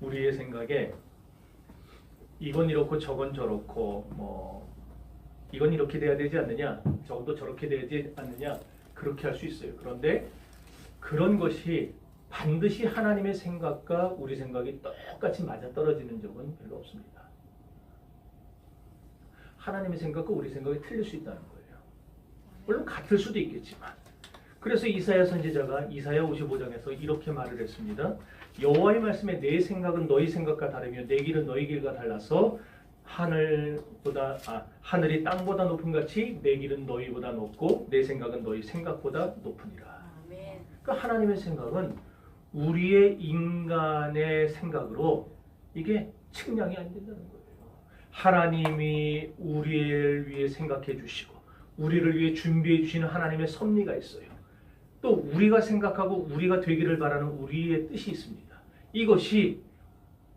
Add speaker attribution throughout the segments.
Speaker 1: 우리의 생각에 이건 이렇고 저건 저렇고 뭐 이건 이렇게 돼야 되지 않느냐, 저것도 저렇게 되지 않느냐, 그렇게 할 수 있어요. 그런데 그런 것이 반드시 하나님의 생각과 우리 생각이 똑같이 맞아떨어지는 적은 별로 없습니다. 하나님의 생각과 우리 생각이 틀릴 수 있다는 거예요. 물론 같을 수도 있겠지만. 그래서 이사야 선지자가 이사야 55장에서 이렇게 말을 했습니다. 여호와의 말씀에 내 생각은 너희 생각과 다르며 내 길은 너희 길과 달라서 하늘이 땅보다 높은 같이 내 길은 너희보다 높고 내 생각은 너희 생각보다 높으니라. 그러니까 하나님의 생각은 우리의 인간의 생각으로 이게 측량이 안 된다는 거예요. 하나님이 우리를 위해 생각해 주시고 우리를 위해 준비해 주시는 하나님의 섭리가 있어요. 또 우리가 생각하고 우리가 되기를 바라는 우리의 뜻이 있습니다. 이것이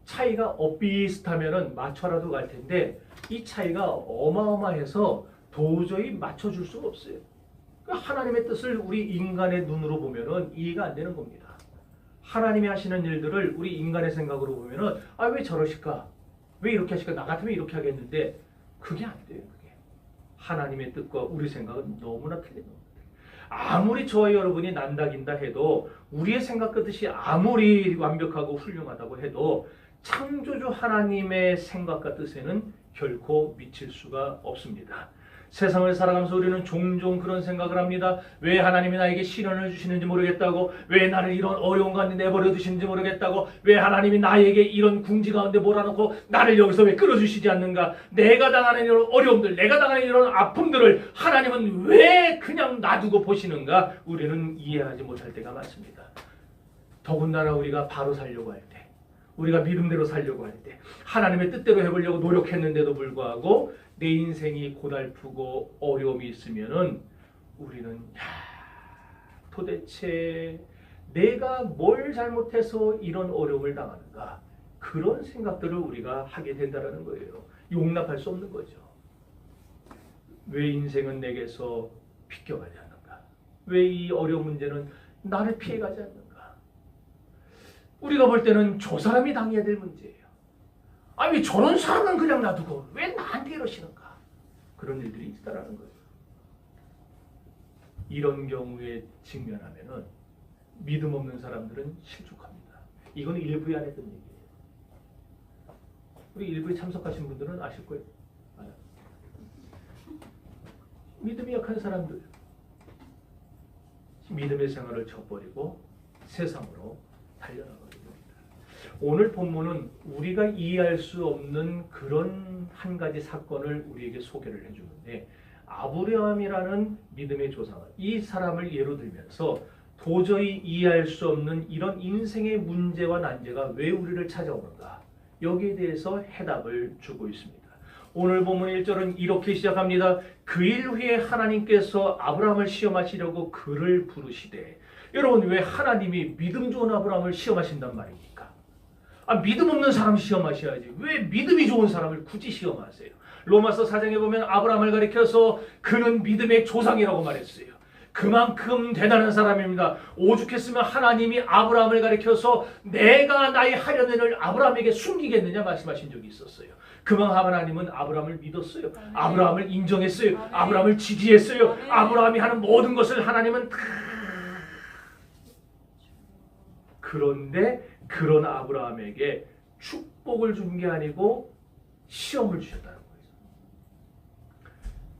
Speaker 1: 차이가 비슷하면은 맞춰라도 갈 텐데 이 차이가 어마어마해서 도저히 맞춰줄 수가 없어요. 그러니까 하나님의 뜻을 우리 인간의 눈으로 보면은 이해가 안 되는 겁니다. 하나님이 하시는 일들을 우리 인간의 생각으로 보면은 왜 저러실까? 왜 이렇게 하실까? 나 같으면 이렇게 하겠는데 그게 안 돼요. 그게 하나님의 뜻과 우리 생각은 너무나 틀린 겁니다. 아무리 저와 여러분이 난다긴다 해도 우리의 생각과 뜻이 아무리 완벽하고 훌륭하다고 해도 창조주 하나님의 생각과 뜻에는 결코 미칠 수가 없습니다. 세상을 살아가면서 우리는 종종 그런 생각을 합니다. 왜 하나님이 나에게 시련을 주시는지 모르겠다고, 왜 나를 이런 어려운 가운데 내버려 두시는지 모르겠다고, 왜 하나님이 나에게 이런 궁지 가운데 몰아넣고 나를 여기서 왜 끌어주시지 않는가, 내가 당하는 이런 어려움들, 내가 당하는 이런 아픔들을 하나님은 왜 그냥 놔두고 보시는가, 우리는 이해하지 못할 때가 많습니다. 더군다나 우리가 바로 살려고 할 때, 우리가 믿음대로 살려고 할 때, 하나님의 뜻대로 해보려고 노력했는데도 불구하고 내 인생이 고달프고 어려움이 있으면은 우리는 도대체 내가 뭘 잘못해서 이런 어려움을 당하는가, 그런 생각들을 우리가 하게 된다는 거예요. 용납할 수 없는 거죠. 왜 인생은 내게서 비껴가지 않는가? 왜 이 어려운 문제는 나를 피해가지 않는가? 우리가 볼 때는 저 사람이 당해야 될 문제예요. 왜 저런 사람은 그냥 놔두고 왜 나한테 이러시는가? 그런 일들이 있다라는 거예요. 이런 경우에 직면하면은 믿음 없는 사람들은 실족합니다. 이건 일부에 안 했던 얘기예요. 우리 일부에 참석하신 분들은 아실 거예요. 믿음이 약한 사람들, 믿음의 생활을 저버리고 세상으로 달려나가게 됩니다. 오늘 본문은 우리가 이해할 수 없는 그런 한 가지 사건을 우리에게 소개를 해주는데, 아브라함이라는 믿음의 조상, 이 사람을 예로 들면서 도저히 이해할 수 없는 이런 인생의 문제와 난제가 왜 우리를 찾아오는가, 여기에 대해서 해답을 주고 있습니다. 오늘 본문 1절은 이렇게 시작합니다. 그 일 후에 하나님께서 아브라함을 시험하시려고 그를 부르시되. 여러분, 왜 하나님이 믿음 좋은 아브라함을 시험하신단 말입니까? 믿음 없는 사람 시험하셔야지. 왜 믿음이 좋은 사람을 굳이 시험하세요? 로마서 4장에 보면 아브라함을 가리켜서 그는 믿음의 조상이라고 말했어요. 그만큼 대단한 사람입니다. 오죽했으면 하나님이 아브라함을 가리켜서 내가 나의 하려는 일을 아브라함에게 숨기겠느냐 말씀하신 적이 있었어요. 그만큼 하나님은 아브라함을 믿었어요. 아브라함을 인정했어요. 아브라함을 지지했어요. 아브라함이 하는 모든 것을 하나님은 다. 그런데 그런 아브라함에게 축복을 준 게 아니고 시험을 주셨다는 거예요.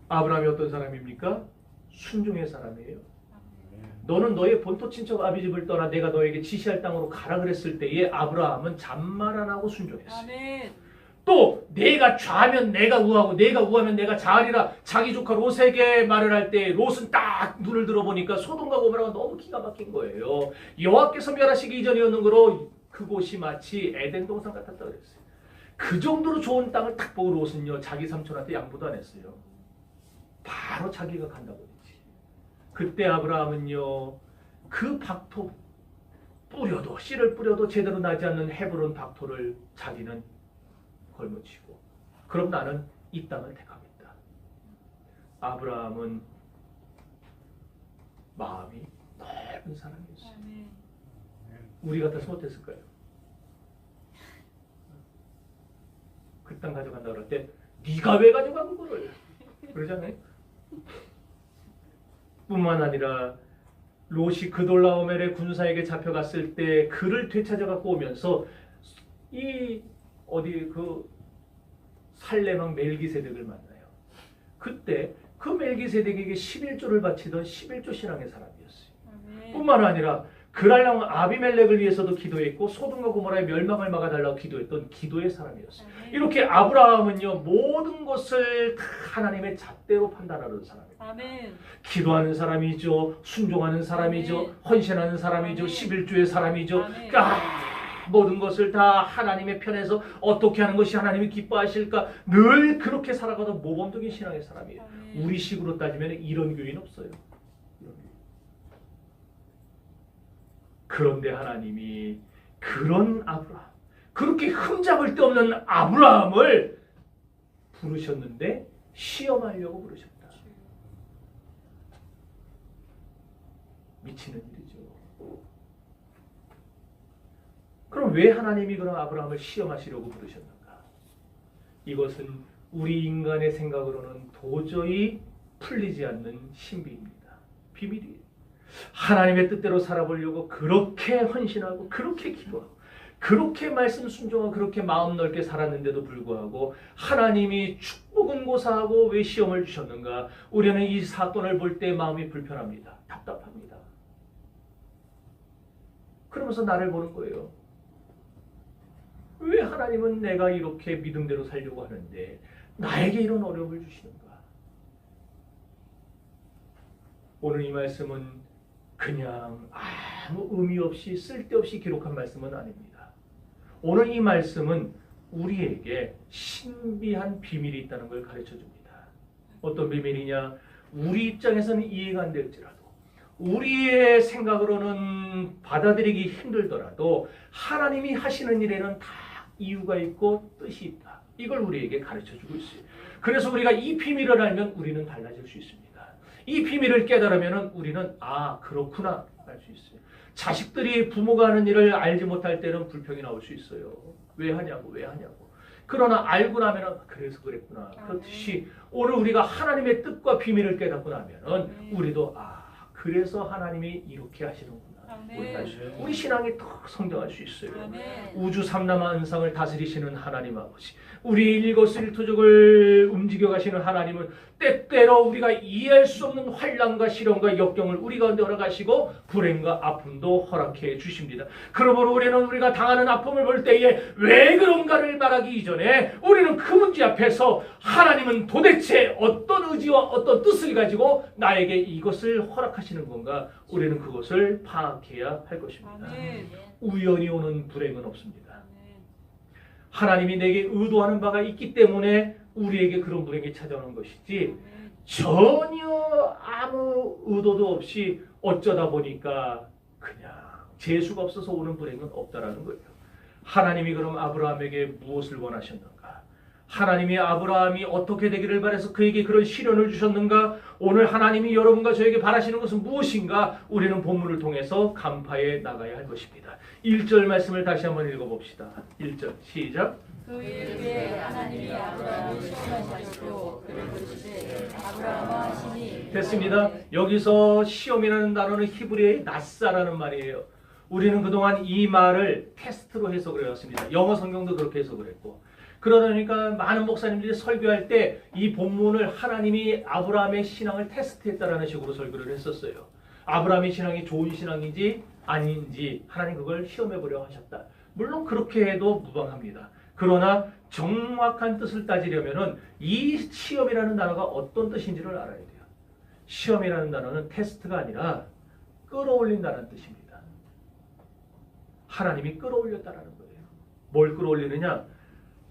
Speaker 1: 아브라함이 어떤 사람입니까? 순종의 사람이에요. 너는 너의 본토 친척 아비집을 떠나 내가 너에게 지시할 땅으로 가라 그랬을 때에 아브라함은 잔말 안 하고 순종했어요. 아멘. 또 내가 좌하면 내가 우하고 내가 우하면 내가 좌하리라, 자기 조카 롯에게 말을 할 때 롯은 딱 눈을 들어보니까 소돔과 고모라가 너무 기가 막힌 거예요. 여호와께서 멸하시기 이전이었는거로 그곳이 마치 에덴 동산 같았다 그랬어요. 그 정도로 좋은 땅을 딱 보고 롯은요, 자기 삼촌한테 양보도 안 했어요. 바로 자기가 간다고 했지. 그때 아브라함은요, 그 박토 뿌려도, 씨를 뿌려도 제대로 나지 않는 헤브론 박토를 자기는 걸머치고, 그럼 나는 이 땅을 택하겠다. 아브라함은 마음이 넓은 사람이었어요. 우리 같았으면 어땠을까요? 그 땅 가져간다 그럴 때 네가 왜 가져가 그거를 그러잖아요. 뿐만 아니라 롯이 그돌라오멜의 군사에게 잡혀갔을 때 그를 되찾아 갖고 오면서 이 어디 그 살레망 멜기세덱을 만나요. 그때 그 멜기세덱에게 11조를 바치던 11조 신앙의 사람이었어요. 뿐만 아니라 그랄랑 아비멜렉을 위해서도 기도했고 소돔과 고모라의 멸망을 막아달라고 기도했던 기도의 사람이었어요. 이렇게 아브라함은요 모든 것을 다 하나님의 잣대로 판단하는 사람이에요.
Speaker 2: 아멘.
Speaker 1: 기도하는 사람이죠. 순종하는 사람이죠.
Speaker 2: 아멘.
Speaker 1: 헌신하는 사람이죠.
Speaker 2: 아멘.
Speaker 1: 11조의 사람이죠.
Speaker 2: 아멘.
Speaker 1: 모든 것을 다 하나님의 편에서 어떻게 하는 것이 하나님이 기뻐하실까 늘 그렇게 살아가던 모범적인 신앙의 사람이에요.
Speaker 2: 아멘.
Speaker 1: 우리 식으로 따지면 이런 교회는 없어요. 그런데 하나님이 그런 아브라함, 그렇게 흠잡을 데 없는 아브라함을 부르셨는데 시험하려고 부르셨다. 미치는 일이죠. 그럼 왜 하나님이 그런 아브라함을 시험하시려고 부르셨는가? 이것은 우리 인간의 생각으로는 도저히 풀리지 않는 신비입니다. 비밀이에요. 하나님의 뜻대로 살아보려고 그렇게 헌신하고 그렇게 기도하고 그렇게 말씀 순종하고 그렇게 마음 넓게 살았는데도 불구하고 하나님이 축복은 고사하고 왜 시험을 주셨는가? 우리는 이 사건을 볼 때 마음이 불편합니다. 답답합니다. 그러면서 나를 보는 거예요. 왜 하나님은 내가 이렇게 믿음대로 살려고 하는데 나에게 이런 어려움을 주시는가? 오늘 이 말씀은 그냥 아무 의미 없이 쓸데없이 기록한 말씀은 아닙니다. 오늘 이 말씀은 우리에게 신비한 비밀이 있다는 걸 가르쳐 줍니다. 어떤 비밀이냐? 우리 입장에서는 이해가 안 될지라도 우리의 생각으로는 받아들이기 힘들더라도 하나님이 하시는 일에는 다 이유가 있고 뜻이 있다. 이걸 우리에게 가르쳐 주고 있어요. 그래서 우리가 이 비밀을 알면 우리는 달라질 수 있습니다. 이 비밀을 깨달으면 우리는 그렇구나 알 수 있어요. 자식들이 부모가 하는 일을 알지 못할 때는 불평이 나올 수 있어요. 왜 하냐고. 그러나 알고 나면 그래서 그랬구나. 그렇듯이 오늘 우리가 하나님의 뜻과 비밀을 깨닫고 나면 우리도 그래서 하나님이 이렇게 하시는구나. 우리 신앙이 더 성장할 수 있어요.
Speaker 2: 아멘.
Speaker 1: 우주 삼라만상을 다스리시는 하나님 아버지, 우리 일거수일투족을 움직여 가시는 하나님은 때때로 우리가 이해할 수 없는 환난과 시련과 역경을 우리 가운데 허락하시고 불행과 아픔도 허락해 주십니다. 그러므로 우리는 우리가 당하는 아픔을 볼 때에 왜 그런가를 말하기 이전에 우리는 그 문제 앞에서 하나님은 도대체 어떤 의지와 어떤 뜻을 가지고 나에게 이것을 허락하시는 건가? 우리는 그것을 파악해야 할 것입니다.
Speaker 2: 아멘.
Speaker 1: 우연히 오는 불행은 없습니다. 하나님이 내게 의도하는 바가 있기 때문에 우리에게 그런 불행이 찾아오는 것이지 전혀 아무 의도도 없이 어쩌다 보니까 그냥 재수가 없어서 오는 불행은 없다라는 거예요. 하나님이 그럼 아브라함에게 무엇을 원하셨는가? 하나님이 아브라함이 어떻게 되기를 바라서 그에게 그런 시련을 주셨는가? 오늘 하나님이 여러분과 저에게 바라시는 것은 무엇인가? 우리는 본문을 통해서 간파해 나가야 할 것입니다. 1절 말씀을 다시 한번 읽어봅시다. 1절 시작.
Speaker 2: 그 일에 하나님이 아브라함을 시험하셨고 그를 부르시되 아브라함아 하시니
Speaker 1: 됐습니다. 여기서 시험이라는 단어는 히브리어의 나사라는 말이에요. 우리는 그동안 이 말을 테스트로 해석을 해왔습니다. 영어 성경도 그렇게 해석을 했고 그러니까 많은 목사님들이 설교할 때 이 본문을 하나님이 아브라함의 신앙을 테스트했다라는 식으로 설교를 했었어요. 아브라함의 신앙이 좋은 신앙인지 아닌지 하나님 그걸 시험해보려고 하셨다. 물론 그렇게 해도 무방합니다. 그러나 정확한 뜻을 따지려면 이 시험이라는 단어가 어떤 뜻인지를 알아야 돼요. 시험이라는 단어는 테스트가 아니라 끌어올린다는 뜻입니다. 하나님이 끌어올렸다라는 거예요. 뭘 끌어올리느냐?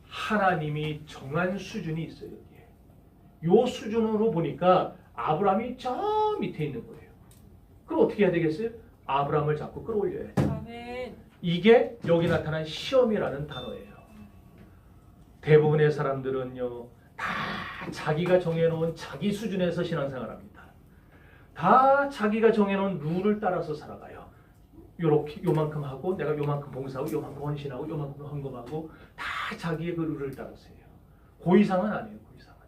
Speaker 1: 하나님이 정한 수준이 있어요. 여기에. 요 수준으로 보니까 아브라함이 저 밑에 있는 거예요. 그럼 어떻게 해야 되겠어요? 아브라함을 자꾸 끌어올려야죠.
Speaker 2: 아멘.
Speaker 1: 이게 여기 나타난 시험이라는 단어예요. 대부분의 사람들은요, 다 자기가 정해놓은 자기 수준에서 신앙생활합니다. 다 자기가 정해놓은 룰을 따라서 살아가요. 요렇게 요만큼 하고 내가 요만큼 봉사하고 요만큼 헌신하고 요만큼 헌금하고 다 자기의 그 룰을 따라서 해요. 그 이상은 아니에요. 그 이상은.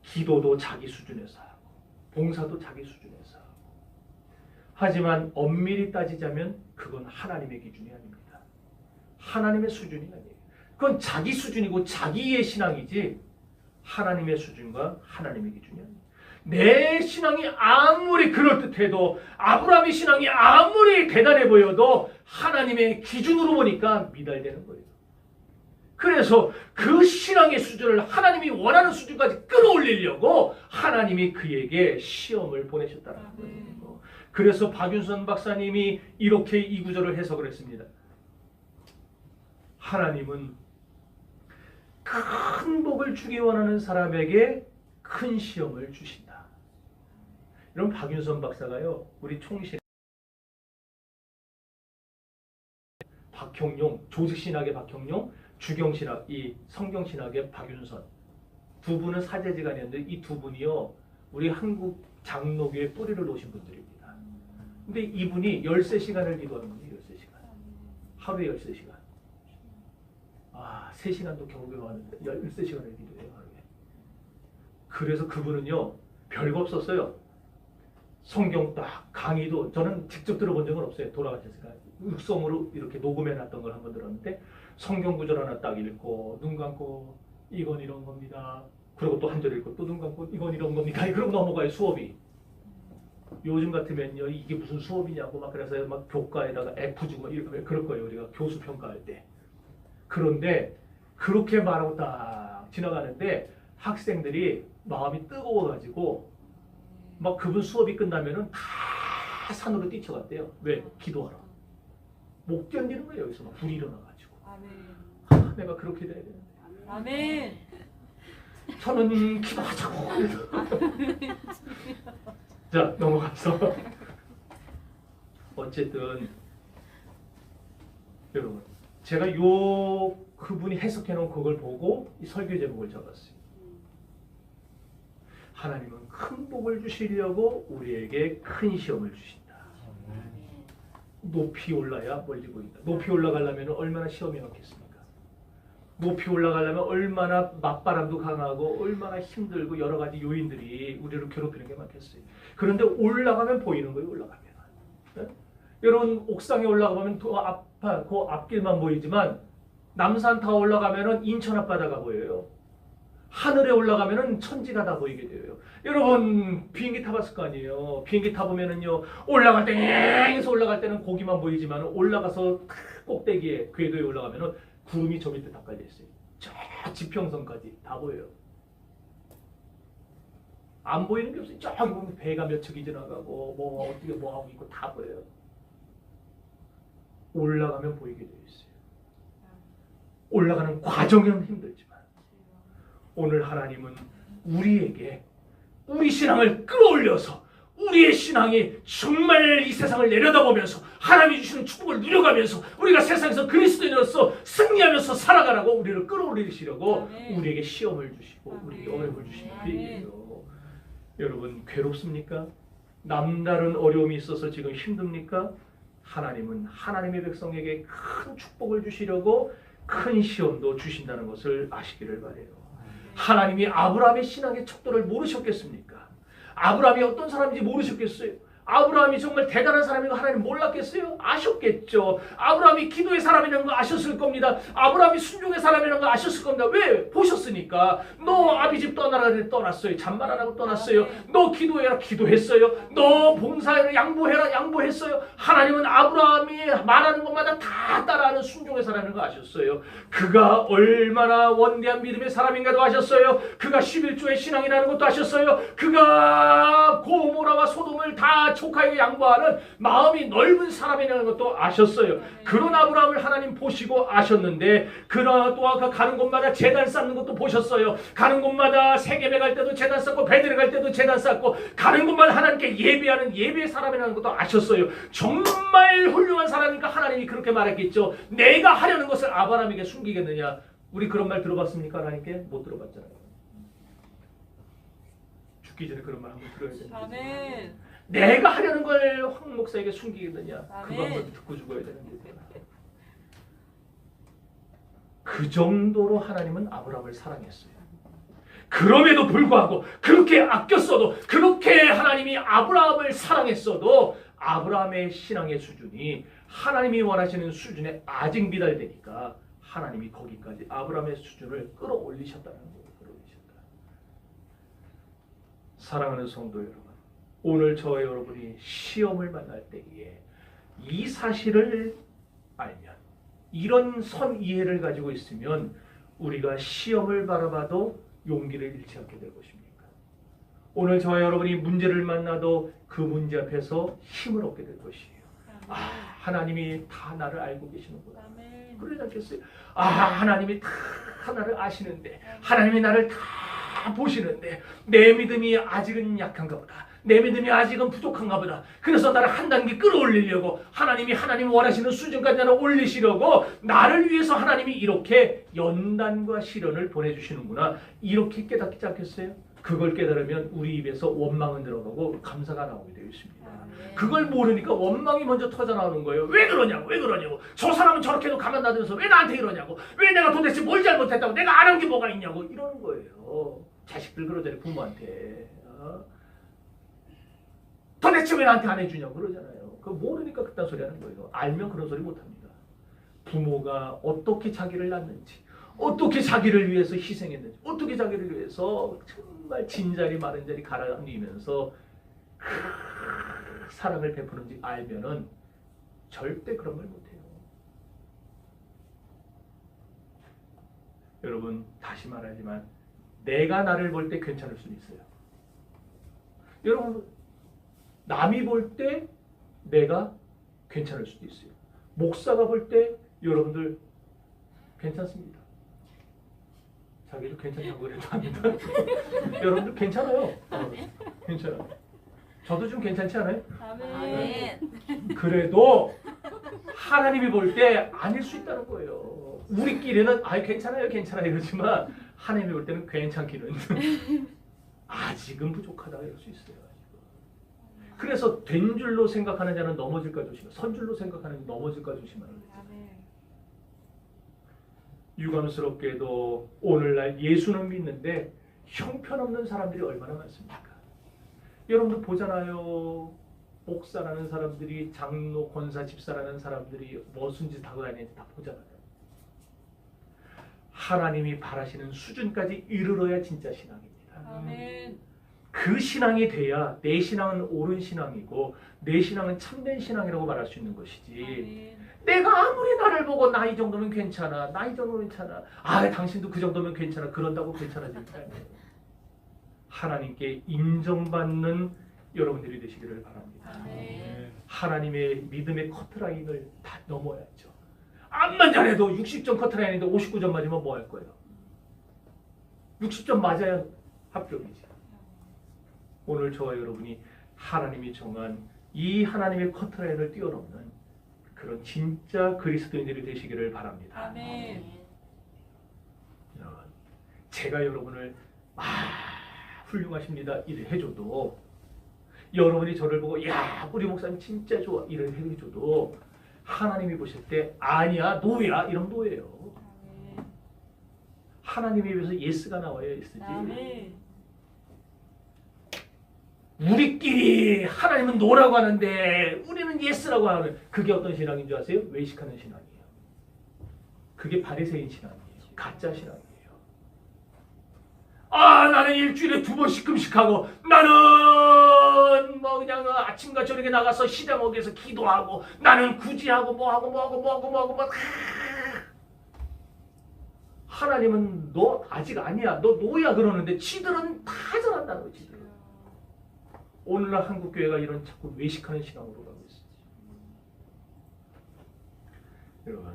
Speaker 1: 기도도 자기 수준에서 하고 봉사도 자기 수준에서 하고. 하지만 엄밀히 따지자면 그건 하나님의 기준이 아닙니다. 하나님의 수준이 아니에요. 그건 자기 수준이고 자기의 신앙이지 하나님의 수준과 하나님의 기준이 아니에요. 내 신앙이 아무리 그럴듯해도 아브라함의 신앙이 아무리 대단해 보여도 하나님의 기준으로 보니까 미달되는 거예요. 그래서 그 신앙의 수준을 하나님이 원하는 수준까지 끌어올리려고 하나님이 그에게 시험을 보내셨다는 거예요. 그래서 박윤선 박사님이 이렇게 이 구절을 해석을 했습니다. 하나님은 큰 복을 주기 원하는 사람에게 큰 시험을 주신다. 이런 박윤선 박사가요, 우리 총신 박형용, 조직신학의 박형용, 주경신학, 이 성경신학의 박윤선 두 분은 사제지간이었는데 이 두 분이요 우리 한국 장로교의 뿌리를 놓으신 분들입니다. 근데 이분이 13시간을 기도하는 거예요. 13시간. 하루에 13시간. 3시간도 겨우 하는데 13시간을 기도해요. 하루에. 그래서 그분은요 별거 없었어요. 성경 딱 강의도 저는 직접 들어본 적은 없어요. 돌아가셨으니까 육성으로 이렇게 녹음해놨던 걸 한번 들었는데 성경 구절 하나 딱 읽고 눈 감고 이건 이런 겁니다. 그리고 또 한 절 읽고 또 눈 감고 이건 이런 겁니다. 그러고 넘어가요 수업이. 요즘 같으면요 이게 무슨 수업이냐고 막 그래서 막 교과에다가 F 주고 이렇게 그럴 거예요. 우리가 교수 평가할 때. 그런데 그렇게 말하고 딱 지나가는데 학생들이 마음이 뜨거워가지고 막 그분 수업이 끝나면은 다 산으로 뛰쳐갔대요. 왜? 기도하러. 못 견디는 거예요. 여기서 막 불이 일어나가지고.
Speaker 2: 아멘.
Speaker 1: 내가 그렇게 돼야 되는데.
Speaker 2: 아멘.
Speaker 1: 저는 기도하자고. 자 넘어가서 어쨌든 여러분 제가 요 그분이 해석해 놓은 그걸 보고 이 설교 제목을 적었어요. 하나님은 큰 복을 주시려고 우리에게 큰 시험을 주신다. 높이 올라야 멀리 보인다. 높이 올라가려면 얼마나 시험이 많겠습니까? 높이 올라가려면 얼마나 맞바람도 강하고 얼마나 힘들고 여러 가지 요인들이 우리를 괴롭히는 게 많겠어요. 그런데 올라가면 보이는 거예요. 올라가면. 네? 여러분 옥상에 올라가면 그 앞길만 보이지만 남산 타 올라가면은 인천 앞바다가 보여요. 하늘에 올라가면은 천지가 다 보이게 돼요. 여러분 비행기 타봤을 거 아니에요. 비행기 타보면은요 올라갈 때 해서 올라갈 때는 고기만 보이지만 올라가서 꼭대기에 궤도에 올라가면은 구름이 저 밑에 다 깔려 있어요. 저 지평선까지 다 보여요. 안 보이는 게 없어요. 저기 보면 배가 몇 척이 지나가고 뭐 어떻게 뭐 하고 있고 다 보여요. 올라가면 보이게 되어 있어요. 올라가는 과정은 힘들지만 오늘 하나님은 우리에게 우리 신앙을 끌어올려서 우리의 신앙이 정말 이 세상을 내려다보면서 하나님이 주시는 축복을 누려가면서 우리가 세상에서 그리스도인으로서 승리하면서 살아가라고 우리를 끌어올리시려고
Speaker 2: 아멘.
Speaker 1: 우리에게 시험을 주시고
Speaker 2: 아멘.
Speaker 1: 우리에게 어려움을 주시는 그
Speaker 2: 아멘.
Speaker 1: 얘기예요. 여러분 괴롭습니까? 남다른 어려움이 있어서 지금 힘듭니까? 하나님은 하나님의 백성에게 큰 축복을 주시려고 큰 시험도 주신다는 것을 아시기를 바라요. 하나님이 아브라함의 신앙의 척도를 모르셨겠습니까? 아브라함이 어떤 사람인지 모르셨겠어요? 아브라함이 정말 대단한 사람인 거 하나님 몰랐겠어요? 아셨겠죠. 아브라함이 기도의 사람이라는 거 아셨을 겁니다. 아브라함이 순종의 사람이라는 거 아셨을 겁니다. 왜? 보셨으니까. 너 아비집 떠나라 그래 떠났어요. 잠만 안 하고 떠났어요. 너 기도해라 기도했어요. 너 봉사해라 양보해라 양보했어요. 하나님은 아브라함이 말하는 것마다 다 따라하는 순종의 사람인 거 아셨어요. 그가 얼마나 원대한 믿음의 사람인가도 아셨어요. 그가 11조의 신앙이라는 것도 아셨어요. 그가 고모라와 소돔을 다 족하게 양보하는 마음이 넓은 사람이라는 것도 아셨어요. 그런 아브라함을 하나님 보시고 아셨는데 그러나 또한 그 가는 곳마다 제단 쌓는 것도 보셨어요. 가는 곳마다 세겜에 갈 때도 제단 쌓고 베델에 갈 때도 제단 쌓고 가는 곳마다 하나님께 예배하는 예배의 사람이라는 것도 아셨어요. 정말 훌륭한 사람이니까 하나님이 그렇게 말했겠죠. 내가 하려는 것을 아브라함에게 숨기겠느냐. 우리 그런 말 들어봤습니까? 하나님께? 못 들어봤잖아요. 죽기 전에 그런 말 한번 들어야 됩니다.
Speaker 2: 아멘.
Speaker 1: 내가 하려는 걸 황 목사에게 숨기겠느냐.
Speaker 2: 아멘.
Speaker 1: 그거 한번 듣고 죽어야 되는데. 그 정도로 하나님은 아브라함을 사랑했어요. 그럼에도 불구하고 그렇게 아꼈어도, 그렇게 하나님이 아브라함을 사랑했어도 아브라함의 신앙의 수준이 하나님이 원하시는 수준에 아직 미달되니까 하나님이 거기까지 아브라함의 수준을 끌어올리셨다는 거예요. 끌어올리셨다. 사랑하는 성도 여러분, 오늘 저와 여러분이 시험을 만날 때에 이 사실을 알면, 이런 선 이해를 가지고 있으면 우리가 시험을 바라봐도 용기를 잃지 않게 될 것입니까? 오늘 저와 여러분이 문제를 만나도 그 문제 앞에서 힘을 얻게 될 것이에요. 아, 하나님이 다 나를 알고 계시는구나. 그러지 않겠어요? 아, 하나님이 다 나를 아시는데, 하나님이 나를 다 보시는데 내 믿음이 아직은 약한가 보다. 내 믿음이 아직은 부족한가 보다. 그래서 나를 한 단계 끌어올리려고 하나님이 원하시는 수준까지 나를 올리시려고 나를 위해서 하나님이 이렇게 연단과 시련을 보내주시는구나. 이렇게 깨닫지 않겠어요? 그걸 깨달으면 우리 입에서 원망은 들어가고 감사가 나오게 되어 있습니다. 그걸 모르니까 원망이 먼저 터져나오는 거예요. 왜 그러냐고, 왜 그러냐고. 저 사람은 저렇게도 가만 놔두면서 왜 나한테 이러냐고. 왜 내가 도대체 뭘 잘못했다고, 내가 안 한 게 뭐가 있냐고 이러는 거예요. 자식들 그러잖아요. 부모한테. 도대체 왜 나한테 안 해주냐고 그러잖아요. 그거 모르니까 그딴 소리 하는 거예요. 알면 그런 소리 못합니다. 부모가 어떻게 자기를 낳는지, 어떻게 자기를 위해서 희생했는지, 어떻게 자기를 위해서 정말 진자리 마른자리 갈아엎으면서 사랑을 베푸는지 알면은 절대 그런 걸 못해요. 여러분, 다시 말하지만 내가 나를 볼 때 괜찮을 수도 있어요. 여러분, 남이 볼 때 내가 괜찮을 수도 있어요. 목사가 볼 때 여러분들 괜찮습니다. 자기도 괜찮다고 그래도 합니다. 여러분들 괜찮아요. 괜찮아요. 저도 좀 괜찮지 않아요?
Speaker 2: 아멘.
Speaker 1: 그래도 하나님이 볼 때 아닐 수 있다는 거예요. 우리끼리는 괜찮아요, 괜찮아요 이러지만 하나님이 볼 때는 괜찮기는 아직은 부족하다 이럴 수 있어요. 그래서 된 줄로 생각하는 자는 넘어질까 조심해. 선 줄로 생각하는 자는 넘어질까 조심하는 거예요. 유감스럽게도 오늘날 예수는 믿는데 형편없는 사람들이 얼마나 많습니까? 여러분들 보잖아요. 목사라는 사람들이, 장로, 권사, 집사라는 사람들이 무슨 짓 하고 다니는지 다 보잖아요. 하나님이 바라시는 수준까지 이르러야 진짜 신앙입니다.
Speaker 2: 아멘.
Speaker 1: 그 신앙이 돼야 내 신앙은 옳은 신앙이고 내 신앙은 참된 신앙이라고 말할 수 있는 것이지.
Speaker 2: 아멘.
Speaker 1: 내가 아무리 나를 보고 나 이 정도면 괜찮아, 나 이 정도면 괜찮아, 당신도 그 정도면 괜찮아, 그런다고 괜찮아질 게 아니에요. 하나님께 인정받는 여러분들이 되시기를 바랍니다.
Speaker 2: 아멘.
Speaker 1: 하나님의 믿음의 커트라인을 다 넘어야죠. 암만 잘해도 60점 커트라인인데 59점 맞으면 뭐 할 거예요? 60점 맞아야 합격이지. 오늘 저와 여러분이 하나님이 정한 이 하나님의 커트라인을 뛰어넘는 그런 진짜 그리스도인들이 되시기를 바랍니다.
Speaker 2: 아멘.
Speaker 1: 여러분, 제가 여러분을 훌륭하십니다 이래 해줘도, 여러분이 저를 보고 야 우리 목사님 진짜 좋아 이래 해줘도 하나님이 보실 때 아니야 노야 이러면 노예요. 하나님의 입에서 예스가 나와야 예스지.
Speaker 2: 아멘.
Speaker 1: 우리끼리 하나님은 노라고 하는데 우리는 예스라고 하는, 그게 어떤 신앙인 줄 아세요? 외식하는 신앙이에요. 그게 바리새인 신앙이에요. 가짜 신앙이에요. 나는 일주일에 2번씩 금식하고, 나는 뭐 그냥 아침과 저녁에 나가서 시장옥에서 기도하고, 나는 구제하고 뭐하고 하나님은 너 아직 아니야, 너 노야 그러는데 지들은 다 잘한다는 거지. 오늘날 한국 교회가 이런 자꾸 외식하는 신앙으로 가고 있어요. 여러분,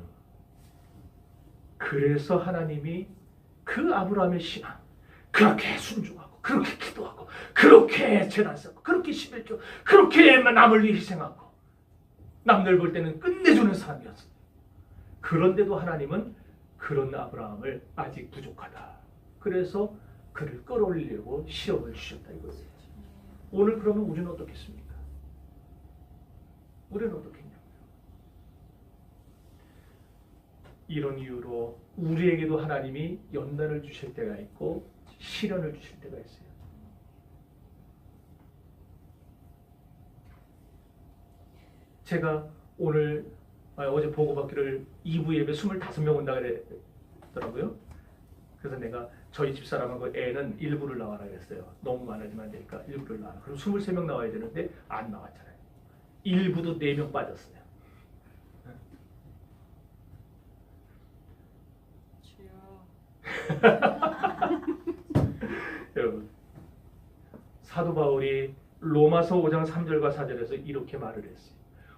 Speaker 1: 그래서 하나님이 그 아브라함의 신앙, 그렇게 순종하고, 그렇게 기도하고, 그렇게 제단 쌓고, 그렇게 11조, 그렇게 남을 위해 희생하고, 남들 볼 때는 끝내주는 사람이었어요. 그런데도 하나님은 그런 아브라함을 아직 부족하다. 그래서 그를 끌어올리려고 시험을 주셨다 이거예요. 오늘 그러면 우리는 어떻겠습니까? 우리는 어떻겠냐고요. 이런 이유로 우리에게도 하나님이 연단을 주실 때가 있고 시련을 주실 때가 있어요. 제가 오늘 어제 보고받기를 2부 예배 25명 온다 그랬더라고요. 그래서 내가 저희 집사람하고 애는 일부를 나와라 그랬어요. 너무 많아지면 안 되니까 일부를 나와라. 그럼 23명 나와야 되는데 안 나왔잖아요. 일부도 4명 빠졌어요.
Speaker 2: 주여.
Speaker 1: 여러분, 사도 바울이 로마서 5장 3절과 4절에서 이렇게 말을 했어요.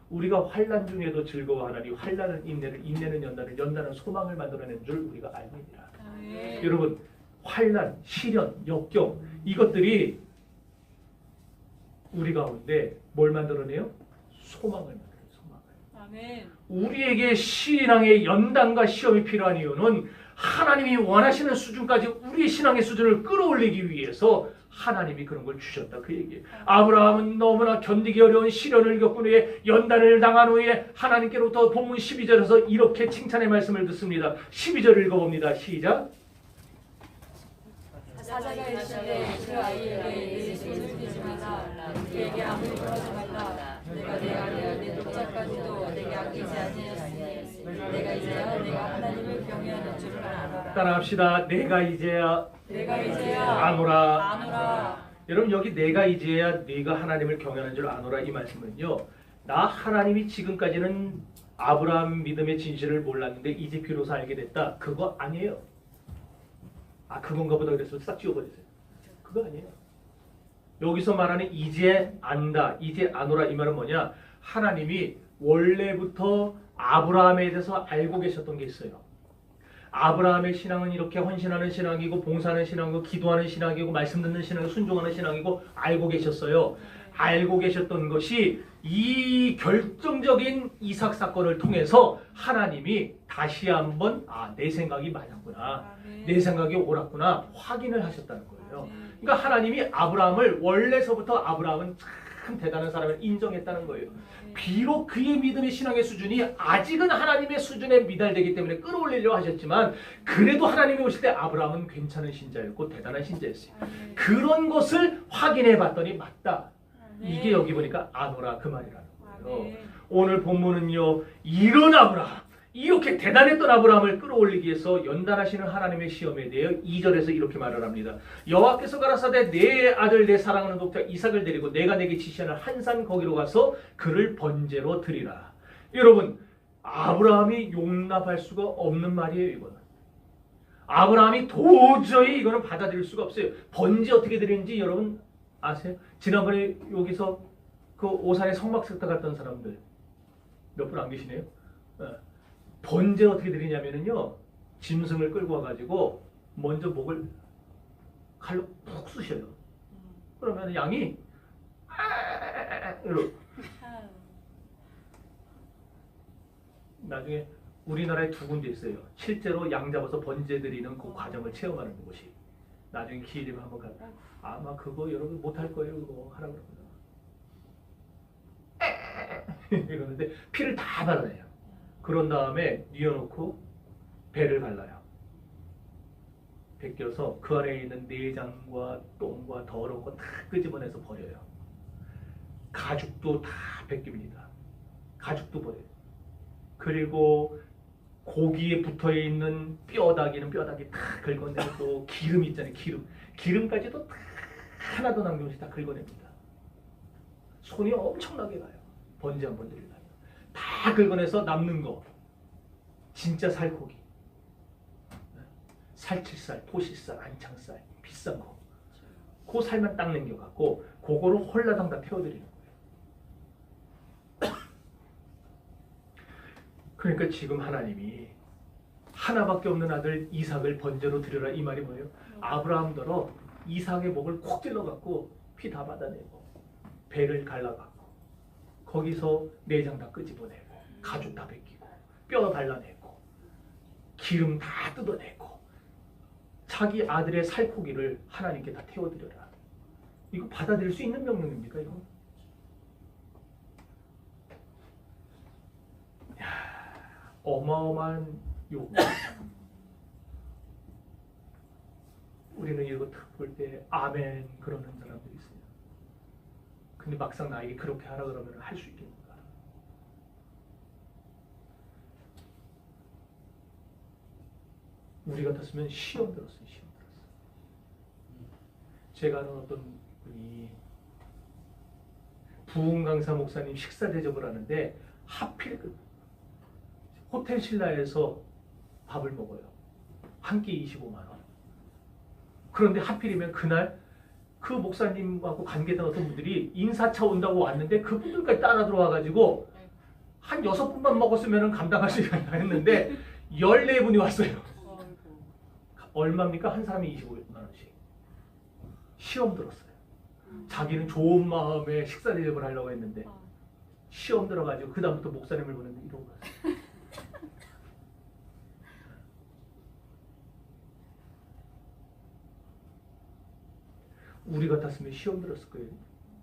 Speaker 1: 우리가 환난 중에도 즐거워하나니 환난은 인내를, 인내는 연단을, 연단은 소망을 만들어낸 줄 우리가 알느니라.
Speaker 2: 아멘.
Speaker 1: 여러분, 환난, 시련, 역경 이것들이 우리 가운데 뭘 만들어내요? 소망을 만들어요. 소망을.
Speaker 2: 아멘.
Speaker 1: 우리에게 신앙의 연단과 시험이 필요한 이유는 하나님이 원하시는 수준까지 우리의 신앙의 수준을 끌어올리기 위해서 하나님이 그런 걸 주셨다 그 얘기예요. 아브라함은 너무나 견디기 어려운 시련을 겪은 후에 연단을 당한 후에 하나님께로부터 본문 12절에서 이렇게 칭찬의 말씀을 듣습니다. 12절 읽어봅니다. 시작.
Speaker 2: 사자가 있으되 그 아이에게 내 손을 대지 말라. 그에게 아무리 그러지 말라. 내가 내 아내와 내 독자까지도 내게 아끼지 아니하였으니 내가 이제야 내가 하나님을 경외하는 줄을 알아라.
Speaker 1: 따라합시다. 내가 이제야 아노라.
Speaker 2: 아노라.
Speaker 1: 여러분 여기 내가 이제야 네가 하나님을 경외하는 줄 아노라 이 말씀은요. 나 하나님이 지금까지는 아브라함 믿음의 진실을 몰랐는데 이제 비로소 알게 됐다. 그거 아니에요. 아 그건가 보다 그래서 싹 지워버리세요. 그거 아니에요. 여기서 말하는 이제 안다, 이제 아노라 이 말은 뭐냐? 하나님이 원래부터 아브라함에 대해서 알고 계셨던 게 있어요. 아브라함의 신앙은 이렇게 헌신하는 신앙이고 봉사하는 신앙이고 기도하는 신앙이고 말씀 듣는 신앙이고 순종하는 신앙이고 알고 계셨어요. 알고 계셨던 것이 이 결정적인 이삭 사건을 통해서 하나님이 다시 한번 내 생각이 맞았구나. 내 생각이 옳았구나. 확인을 하셨다는 거예요. 그러니까 하나님이 아브라함을 원래서부터 아브라함은 참 대단한 사람을 인정했다는 거예요. 비록 그의 믿음의 신앙의 수준이 아직은 하나님의 수준에 미달되기 때문에 끌어올리려 하셨지만 그래도 하나님이 오실 때 아브라함은 괜찮은 신자였고 대단한 신자였어요. 그런 것을 확인해 봤더니 맞다. 이게 여기 보니까 아노라 그 말이라는 거예요. 오늘 본문은요. 이런 아브라함 이렇게 대단했던 아브라함을 끌어올리기 위해서 연단하시는 하나님의 시험에 대해 2절에서 이렇게 말을 합니다. 여호와께서 가라사대 내 아들 내 사랑하는 독자 이삭을 데리고 내가 내게 지시하는 한 산 거기로 가서 그를 번제로 드리라. 여러분 아브라함이 용납할 수가 없는 말이에요. 이거는 아브라함이 도저히 이거는 받아들일 수가 없어요. 번제 어떻게 드리는지 여러분 아세요? 지난번에 여기서 그 오산에 성막석다 갔던 사람들 몇 분 안 계시네요. 번제 어떻게 드리냐면요, 짐승을 끌고 와가지고 먼저 목을 칼로 푹 쑤셔요. 그러면 양이 이러고 나중에 우리나라에 2군데 있어요. 실제로 양 잡아서 번제 드리는 그 과정을 체험하는 곳이. 나중에 기회 되면 한번 가. 아마 그거 여러분 못할 거예요. 그거 하라고 그러거든요. 이러는데 피를 다 발라내요. 그런 다음에 뉘어놓고 배를 갈라요. 벗겨서 그 안에 있는 내장과 똥과 더러운 거 다 끄집어내서 버려요. 가죽도 다 벗깁니다. 가죽도 버려요. 그리고 고기에 붙어있는 뼈다귀는 뼈다귀 다 긁어내고 기름 있잖아요. 기름까지도 다 하나도 남김없이 다 긁어냅니다. 손이 엄청나게 가요. 번제 한 번 드리려면. 다 긁어내서 남는 거 진짜 살코기, 살칠살, 토시살, 안창살 비싼 거 그 살만 딱 남겨갖고 그거를 홀라당 다 태워드리는 거예요. 그러니까 지금 하나님이 하나밖에 없는 아들 이삭을 번제로 드려라 이 말이 뭐예요? 아브라함더러 이삭의 목을 콕 찔러갖고 피 다 받아내고 배를 갈라갖고 거기서 내장 다 끄집어내고 가죽 다 벗기고 뼈 발라내고 기름 다 뜯어내고 자기 아들의 살코기를 하나님께 다 태워드려라. 이거 받아들일 수 있는 명령입니까? 이거? 어마어마한 요구. 우리는 이거 딱 볼 때 아멘 그러는 사람들이 있어요. 근데 막상 나에게 그렇게 하라 그러면 할 수 있겠는가? 우리 같았으면 시험 들었어요. 시험 들었어요. 제가 아는 어떤 분이 부흥 강사 목사님 식사 대접을 하는데 하필 그 호텔 신라에서 밥을 먹어요. 한 끼 25만 원. 그런데 하필이면 그날 그 목사님하고 관계된 어떤 분들이 인사차 온다고 왔는데 그분들까지 따라 들어와가지고 한 6분만 먹었으면 감당할 수 있다 했는데 14분이 왔어요. 얼마입니까? 한 사람이 25만 원씩. 시험 들었어요. 자기는 좋은 마음에 식사 대접을 하려고 했는데 시험 들어가지고 그 다음부터 목사님을 보는데 이러고 갔어요. 우리 같았으면 시험 들었을 거예요.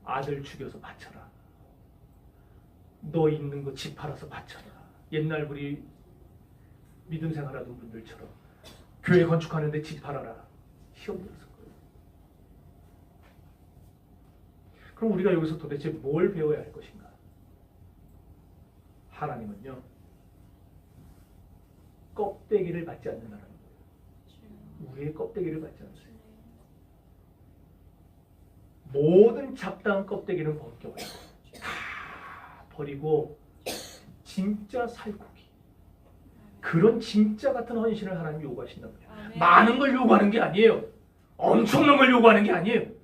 Speaker 1: 아들 죽여서 바쳐라. 너 있는 거 집 팔아서 바쳐라. 옛날 우리 믿음 생활하던 분들처럼 교회 건축하는데 집 팔아라. 시험 들었을 거예요. 그럼 우리가 여기서 도대체 뭘 배워야 할 것인가? 하나님은요, 껍데기를 받지 않는다는 거예요. 우리의 껍데기를 받지 않으세요. 모든 잡다한 껍데기는 벗겨버리고 다 버리고 진짜 살코기, 그런 진짜 같은 헌신을 하나님이 요구하신다고요. 많은 걸 요구하는 게 아니에요. 엄청난 걸 요구하는 게 아니에요.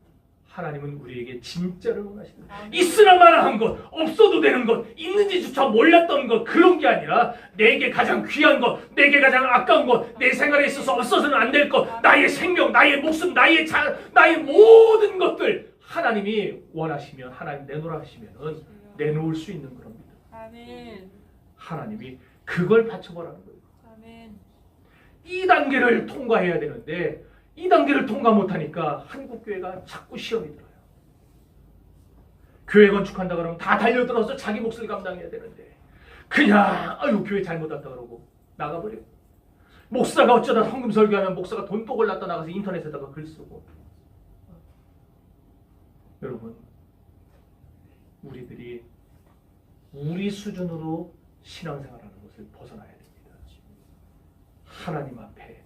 Speaker 1: 하나님은 우리에게 진짜를 원하신다. 있으나 마나한 것, 없어도 되는 것, 있는지조차 몰랐던 것, 그런 게 아니라 내게 가장 귀한 것, 내게 가장 아까운 것, 내 생활에 있어서 없어서는 안 될 것, 나의 생명, 나의 목숨, 나의 모든 것들 하나님이 원하시면, 하나님 내놓으라 하시면은 내놓을 수 있는 겁니다.
Speaker 2: 아멘.
Speaker 1: 하나님이 그걸 바쳐보라는 거예요.
Speaker 2: 아멘.
Speaker 1: 이 단계를 통과해야 되는데 이 단계를 통과 못하니까 한국교회가 자꾸 시험이 들어요. 교회 건축한다 그러면 다 달려들어서 자기 몫을 감당해야 되는데 그냥 아유 교회 잘못 왔다 그러고 나가버려요. 목사가 어쩌다 헌금 설교하면 목사가 돈 또 골랐다 나가서 인터넷에다가 글 쓰고. 여러분, 우리들이 우리 수준으로 신앙생활하는 것을 벗어나야 됩니다. 하나님 앞에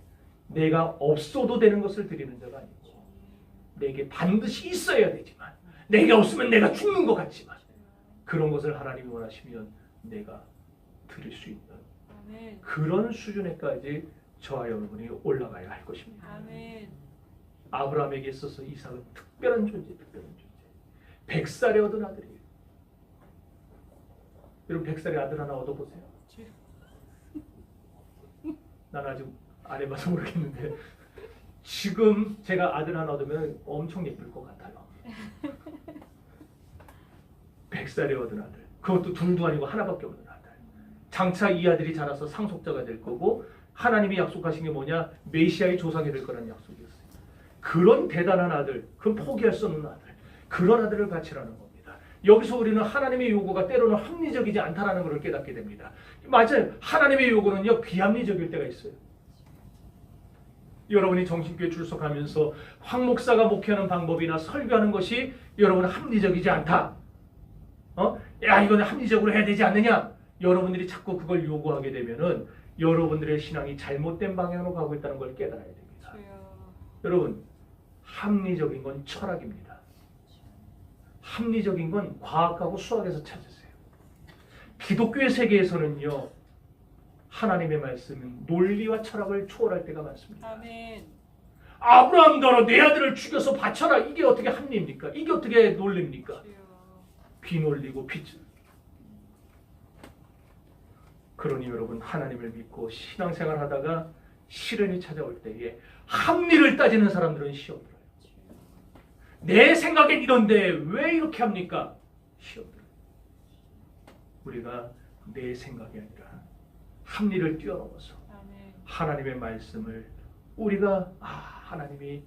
Speaker 1: 내가 없어도 되는 것을 드리는 자가 아니고 내게 반드시 있어야 되지만 내게 없으면 내가 죽는 것 같지만 그런 것을 하나님이 원하시면 내가 드릴 수 있는 그런 수준에까지 저와 여러분이 올라가야 할 것입니다.
Speaker 2: 아멘.
Speaker 1: 아브라함에게 있어서 이삭은 특별한 존재, 특별한 존재. 100살에 얻은 아들이에요. 여러분 100살에 아들 하나 얻어보세요. 난 아직 안 해봐서 모르겠는데 지금 제가 아들 하나 얻으면 엄청 예쁠 것 같아요. 100살에 얻은 아들. 그것도 둘도 아니고 하나밖에 없는 아들. 장차 이 아들이 자라서 상속자가 될 거고 하나님이 약속하신 게 뭐냐? 메시아의 조상이 될 거라는 약속이었어요. 그런 대단한 아들, 그건 포기할 수 없는 아들, 그런 아들을 바치라는 겁니다. 여기서 우리는 하나님의 요구가 때로는 합리적이지 않다라는 것을 깨닫게 됩니다. 맞아요. 하나님의 요구는요 비합리적일 때가 있어요. 여러분이 정신교회 출석하면서 황 목사가 목회하는 방법이나 설교하는 것이 여러분 합리적이지 않다. 야 이거는 합리적으로 해야 되지 않느냐? 여러분들이 자꾸 그걸 요구하게 되면은 여러분들의 신앙이 잘못된 방향으로 가고 있다는 걸 깨달아야 됩니다. 여러분, 합리적인 건 철학입니다. 합리적인 건 과학하고 수학에서 찾으세요. 기독교의 세계에서는요, 하나님의 말씀은 논리와 철학을 초월할 때가 많습니다.
Speaker 2: 아멘.
Speaker 1: 아브라함 너로 내 아들을 죽여서 바쳐라. 이게 어떻게 합리입니까? 이게 어떻게 논리입니까? 비논리고 비즈. 그러니 여러분 하나님을 믿고 신앙생활 하다가 시련이 찾아올 때에 합리를 따지는 사람들은 시험 들어요. 내 생각엔 이런데 왜 이렇게 합니까? 시험 들어요. 우리가 내 생각이 아니라 합리를 뛰어넘어서 하나님의 말씀을 우리가 하나님이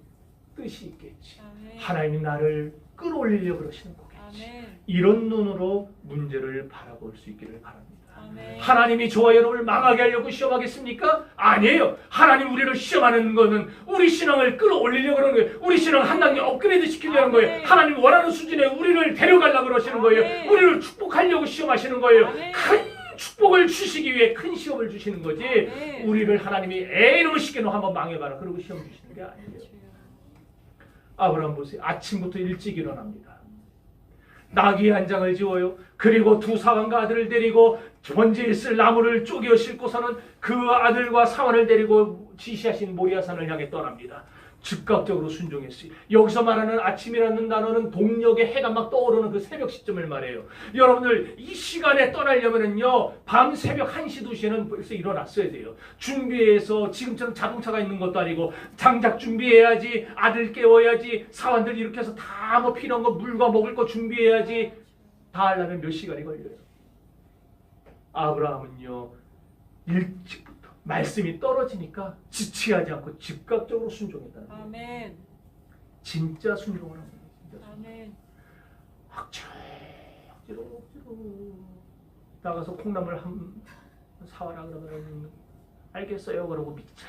Speaker 1: 뜻이 있겠지. 하나님이 나를 끌어올리려고 그러시는 거겠지. 이런 눈으로 문제를 바라볼 수 있기를 바랍니다.
Speaker 2: 아멘.
Speaker 1: 하나님이 저와 여러분을 망하게 하려고 시험하겠습니까? 아니에요. 하나님 우리를 시험하는 것은 우리 신앙을 끌어올리려고 하는 거예요. 우리 신앙 한 단계 업그레이드 시키려는 거예요. 하나님 원하는 수준에 우리를 데려가려고 그러시는 거예요. 우리를 축복하려고 시험하시는 거예요. 큰 축복을 주시기 위해 큰 시험을 주시는 거지. 우리를 하나님이 에이놈의 시계로 한번 망해봐라 그러고 시험 주시는 게 아니에요. 아브라함 보세요. 아침부터 일찍 일어납니다. 나귀 한 장을 지어요. 그리고 두 사환과 아들을 데리고 번제에 쓸 나무를 쪼개어 싣고서는 그 아들과 사환을 데리고 지시하신 모리아산을 향해 떠납니다. 즉각적으로 순종했어요. 여기서 말하는 아침이라는 단어는 동력의 해가 막 떠오르는 그 새벽 시점을 말해요. 여러분들 이 시간에 떠나려면은요, 밤 새벽 1시, 2시에는 벌써 일어났어야 돼요. 준비해서 지금처럼 자동차가 있는 것도 아니고 장작 준비해야지, 아들 깨워야지, 사환들 이렇게 해서 다 뭐 필요한 거 물과 먹을 거 준비해야지. 다 하려면 몇 시간이 걸려요. 아브라함은요, 일찍부터 말씀이 떨어지니까 지체하지 않고 즉각적으로 순종했다는 거예요.
Speaker 2: 아멘.
Speaker 1: 진짜 순종을 합니다. 진짜
Speaker 2: 아멘.
Speaker 1: 억지로 나가서 콩나물 한 사와라 그러면 알겠어요 그러고 미쳐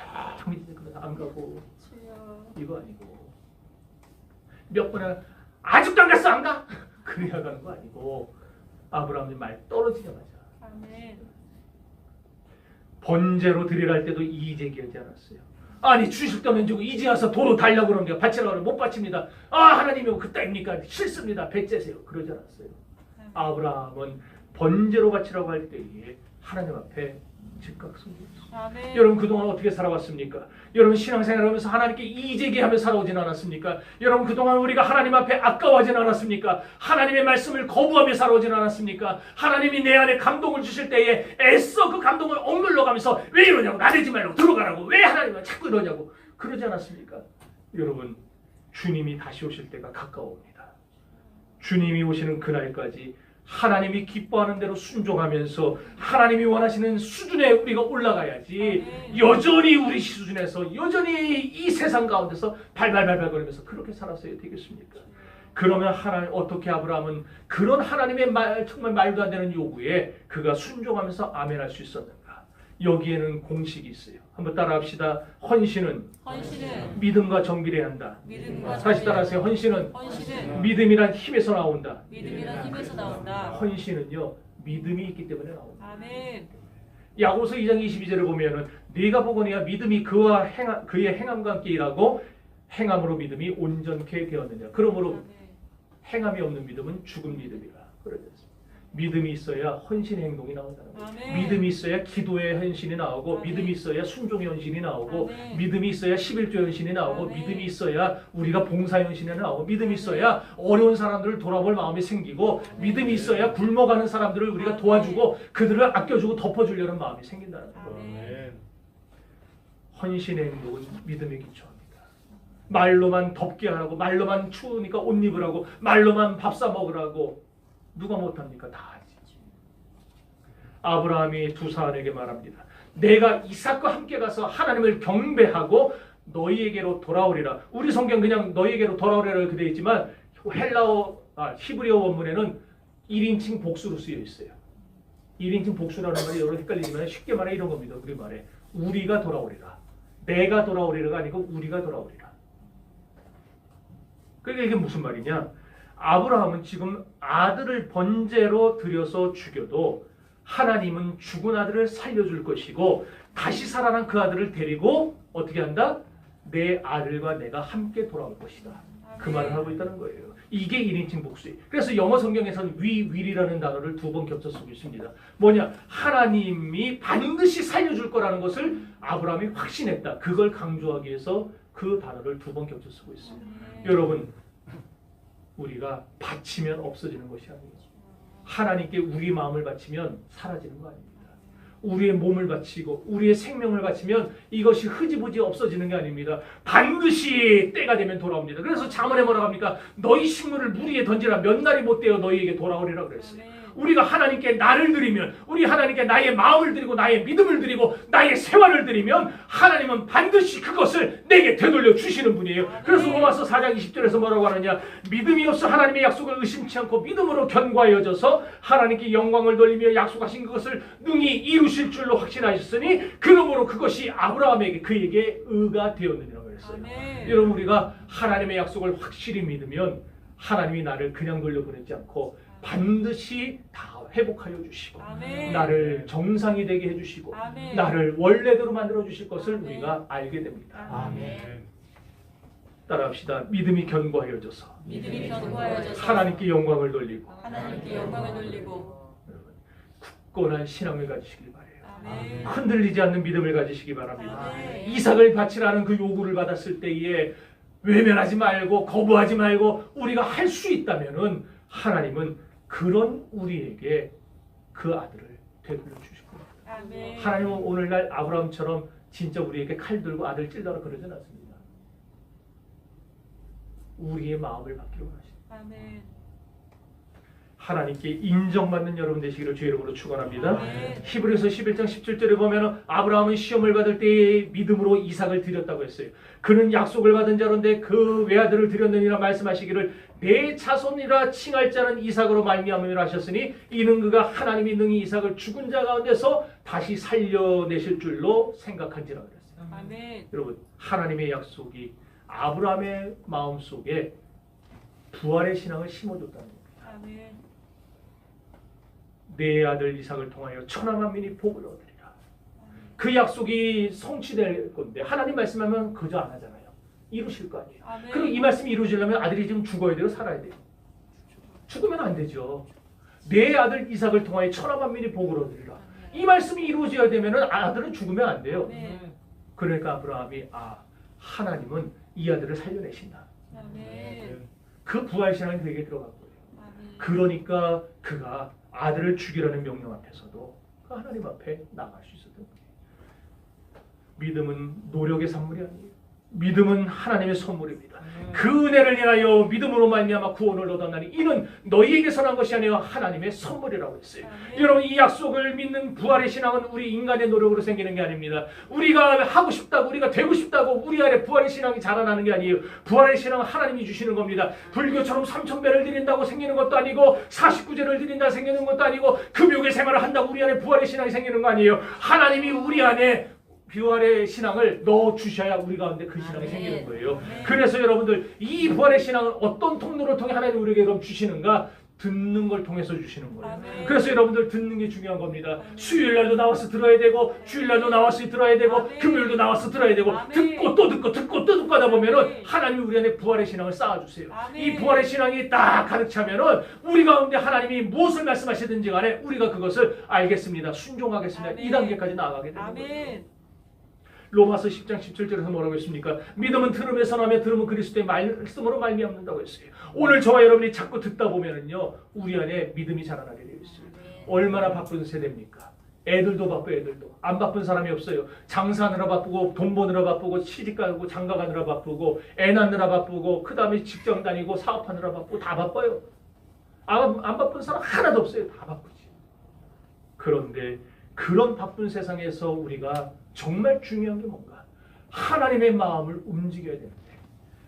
Speaker 1: 안 가고 이거 아니고 몇 번에 아직도 안 갔어 안 가? 그래야 가는 거 아니고 아브라함이 말 떨어지자마자
Speaker 2: 아멘.
Speaker 1: 번제로 드리랄 때도 이의제기하지 않았어요. 아니 주실 때는 주고 이제 와서 도로 달라고 그러면 바치라고 하면 못 바칩니다. 아 하나님이 그따입니까? 싫습니다. 배째세요. 그러지 않았어요. 아브라함은 번제로 바치라고 할 때에 하나님 앞에 즉각 순종했어요. 여러분 그동안 어떻게 살아왔습니까? 여러분 신앙생활하면서 하나님께 이의제기하며 살아오진 않았습니까? 여러분 그동안 우리가 하나님 앞에 아까워하진 않았습니까? 하나님의 말씀을 거부하며 살아오진 않았습니까? 하나님이 내 안에 감동을 주실 때에 애써 그 감동을 억눌러가면서 왜 이러냐고 나대지 말고 들어가라고 왜 하나님은 자꾸 이러냐고 그러지 않았습니까? 여러분 주님이 다시 오실 때가 가까워옵니다. 주님이 오시는 그날까지 하나님이 기뻐하는 대로 순종하면서 하나님이 원하시는 수준에 우리가 올라가야지 여전히 우리 수준에서 여전히 이 세상 가운데서 발발발발거리면서 그렇게 살았어야 되겠습니까? 그러면 하나님 어떻게 아브라함은 그런 하나님의 정말 말도 안 되는 요구에 그가 순종하면서 아멘할 수 있었는가? 여기에는 공식이 있어요. 한번 따라합시다. 헌신은 믿음과 정비례 한다. 다시 따라하세요. 헌신은 믿음이란 힘에서 나온다. 헌신은요 믿음이 있기 때문에 나온다.
Speaker 2: 아멘.
Speaker 1: 야고보서 2장 22절을 보면은 네가 보거니와 믿음이 그의 행함과 함께 일하고 행함으로 믿음이 온전케 되었느냐. 그러므로 행함이 없는 믿음은 죽은 믿음이라 그러셨습니다. 믿음이 있어야 헌신의 행동이 나온다는 거예요. 믿음이 있어야 기도의 헌신이 나오고 믿음이 있어야 순종의 헌신이 나오고 믿음이 있어야 11조 헌신이 나오고 믿음이 있어야 우리가 봉사 헌신이 나오고 믿음이 있어야 어려운 사람들을 돌아볼 마음이 생기고 믿음이 있어야 굶어가는 사람들을 우리가 도와주고 그들을 아껴주고 덮어주려는 마음이 생긴다는 거예요. 헌신의 행동은 믿음에 기초합니다. 말로만 덥게 하라고 말로만 추우니까 옷 입으라고 말로만 밥 사 먹으라고 누가 못합니까? 다 하지. 아브라함이 두 사람에게 말합니다. 내가 이삭과 함께 가서 하나님을 경배하고 너희에게로 돌아오리라. 우리 성경 그냥 너희에게로 돌아오리라 이렇게 되어 있지만 히브리어 원문에는 1인칭 복수로 쓰여 있어요. 1인칭 복수라는 말이 여러 헷갈리지만 쉽게 말해 이런 겁니다. 우리 말에 우리가 돌아오리라. 내가 돌아오리라가 아니고 우리가 돌아오리라. 그러니까 이게 무슨 말이냐? 아브라함은 지금 아들을 번제로 드려서 죽여도 하나님은 죽은 아들을 살려줄 것이고 다시 살아난 그 아들을 데리고 어떻게 한다? 내 아들과 내가 함께 돌아올 것이다. 그 말을 하고 있다는 거예요. 이게 1인칭 복수예요. 그래서 영어 성경에서는 will이라는 단어를 두 번 겹쳐 쓰고 있습니다. 뭐냐? 하나님이 반드시 살려줄 거라는 것을 아브라함이 확신했다. 그걸 강조하기 위해서 그 단어를 두 번 겹쳐 쓰고 있어요. 여러분 우리가 바치면 없어지는 것이 아니에요. 하나님께 우리 마음을 바치면 사라지는 거 아닙니다. 우리의 몸을 바치고 우리의 생명을 바치면 이것이 흐지부지 없어지는 게 아닙니다. 반드시 때가 되면 돌아옵니다. 그래서 잠언에 뭐라고 합니까? 너희 식물을 물 위에 던지라 몇 날이 못 되어 너희에게 돌아오리라 그랬어요. 우리가 하나님께 나를 드리면, 우리 하나님께 나의 마음을 드리고 나의 믿음을 드리고 나의 생활을 드리면 하나님은 반드시 그것을 내게 되돌려 주시는 분이에요. 그래서 로마서 4장 20절에서 뭐라고 하느냐, 믿음이 없어 하나님의 약속을 의심치 않고 믿음으로 견고하여져서 하나님께 영광을 돌리며 약속하신 그것을 능히 이루실 줄로 확신하셨으니 그러므로 그것이 아브라함에게 그에게 의가 되었느니라고 했어요.
Speaker 2: 아멘.
Speaker 1: 여러분, 우리가 하나님의 약속을 확실히 믿으면 하나님이 나를 그냥 돌려보내지 않고 반드시 다 회복하여 주시고
Speaker 2: 아멘.
Speaker 1: 나를 정상이 되게 해주시고
Speaker 2: 아멘.
Speaker 1: 나를 원래대로 만들어 주실 것을
Speaker 2: 아멘.
Speaker 1: 우리가 알게 됩니다.
Speaker 2: 아멘.
Speaker 1: 따라합시다. 믿음이 견고하여져서
Speaker 2: 믿음이 견고하여져서
Speaker 1: 하나님께 영광을 돌리고
Speaker 2: 하나님께 영광을 돌리고
Speaker 1: 굳건한 신앙을 가지시길 바라요.
Speaker 2: 아멘.
Speaker 1: 흔들리지 않는 믿음을 가지시기 바랍니다.
Speaker 2: 아멘.
Speaker 1: 이삭을 바치라는 그 요구를 받았을 때에 외면하지 말고 거부하지 말고 우리가 할 수 있다면은 하나님은 그런 우리에게 그 아들을 되돌려 주실 겁니다.
Speaker 2: 아멘.
Speaker 1: 하나님은 오늘날 아브라함처럼 진짜 우리에게 칼 들고 아들 찔러라 그러진 않습니다. 우리의 마음을 받기로 하십니다.
Speaker 2: 아멘.
Speaker 1: 하나님께 인정받는 여러분 되시기를 주의 이름으로 축원합니다.
Speaker 2: 아멘.
Speaker 1: 히브리서 11장 17절에 보면 아브라함은 시험을 받을 때에 믿음으로 이삭을 드렸다고 했어요. 그는 약속을 받은 자로인데 그 외아들을 드렸느니라 말씀하시기를 내 자손이라 칭할 자는 이삭으로 말미암음이라 하셨으니 이는 그가 하나님이 능히 이삭을 죽은 자 가운데서 다시 살려내실 줄로 생각한지라 그랬어요.
Speaker 2: 아멘.
Speaker 1: 여러분, 하나님의 약속이 아브라함의 마음속에 부활의 신앙을 심어줬다는 겁니다.
Speaker 2: 아멘.
Speaker 1: 내 아들 이삭을 통하여 천하 만민이 복을 얻으리라. 그 약속이 성취될 건데 하나님 말씀하면 그저 안 하잖아요. 이루실 거 아니에요.
Speaker 2: 아멘.
Speaker 1: 그리고 이 말씀이 이루어지려면 아들이 지금 죽어야 돼요, 살아야 돼요? 죽으면 안 되죠. 내 아들 이삭을 통하여 천하 만민이 복을 얻으리라. 이 말씀이 이루어져야 되면은 아들은 죽으면 안 돼요.
Speaker 2: 아멘.
Speaker 1: 그러니까 아브라함이 하나님은 이 아들을 살려내신다.
Speaker 2: 아멘.
Speaker 1: 그 부활 신앙이 그에게 들어간 거예요.
Speaker 2: 아멘.
Speaker 1: 그러니까 그가 아들을 죽이라는 명령 앞에서도 그 하나님 앞에 나갈 수 있었던 거예요. 믿음은 노력의 산물이 아니에요. 믿음은 하나님의 선물입니다. 그 은혜를 인하여 믿음으로 말미암아 구원을 얻었나니 이는 너희에게서 난 것이 아니라 하나님의 선물이라고 했어요.
Speaker 2: 아멘.
Speaker 1: 여러분, 이 약속을 믿는 부활의 신앙은 우리 인간의 노력으로 생기는 게 아닙니다. 우리가 하고 싶다고, 우리가 되고 싶다고 우리 안에 부활의 신앙이 자라나는 게 아니에요. 부활의 신앙은 하나님이 주시는 겁니다. 불교처럼 3,000배를 드린다고 생기는 것도 아니고 49제를 드린다고 생기는 것도 아니고 금욕의 생활을 한다고 우리 안에 부활의 신앙이 생기는 거 아니에요. 하나님이 우리 안에 부활의 신앙을 넣어 주셔야 우리 가운데 그 신앙이
Speaker 2: 아멘.
Speaker 1: 생기는 거예요.
Speaker 2: 아멘.
Speaker 1: 그래서 여러분들, 이 부활의 신앙을 어떤 통로를 통해 하나님 우리에게 그럼 주시는가? 듣는 걸 통해서 주시는 거예요.
Speaker 2: 아멘.
Speaker 1: 그래서 여러분들 듣는 게 중요한 겁니다. 수요일 날도 나와서 들어야 되고 주일 날도 나와서 들어야 되고
Speaker 2: 아멘.
Speaker 1: 금요일도 나와서 들어야 되고
Speaker 2: 아멘.
Speaker 1: 듣고 또 듣고 듣고 또 듣고 하다 보면은
Speaker 2: 아멘.
Speaker 1: 하나님이 우리 안에 부활의 신앙을 쌓아주세요.
Speaker 2: 아멘.
Speaker 1: 이 부활의 신앙이 딱 가득 차면은 우리 가운데 하나님이 무엇을 말씀하시든지 간에 우리가 그것을 알겠습니다. 순종하겠습니다.
Speaker 2: 아멘.
Speaker 1: 이 단계까지 나아가게 되는 거예요.
Speaker 2: 아멘.
Speaker 1: 로마서 10장 17절에서 뭐라고 했습니까? 믿음은 들음에서 나며 들음은 그리스도의 말씀으로 말미암는다고 했어요. 오늘 저와 여러분이 자꾸 듣다 보면은요, 우리 안에 믿음이 자라나게 되어 있어요. 얼마나 바쁜 세대입니까? 애들도 바빠. 애들도 안 바쁜 사람이 없어요. 장사하느라 바쁘고 돈 버느라 바쁘고 시집가고 장가가느라 바쁘고 애 낳느라 바쁘고 그 다음에 직장 다니고 사업하느라 바쁘고 다 바빠요. 안 바쁜 사람 하나도 없어요. 다 바쁘지. 그런데 그런 바쁜 세상에서 우리가 정말 중요한 게 뭔가? 하나님의 마음을 움직여야 되는데,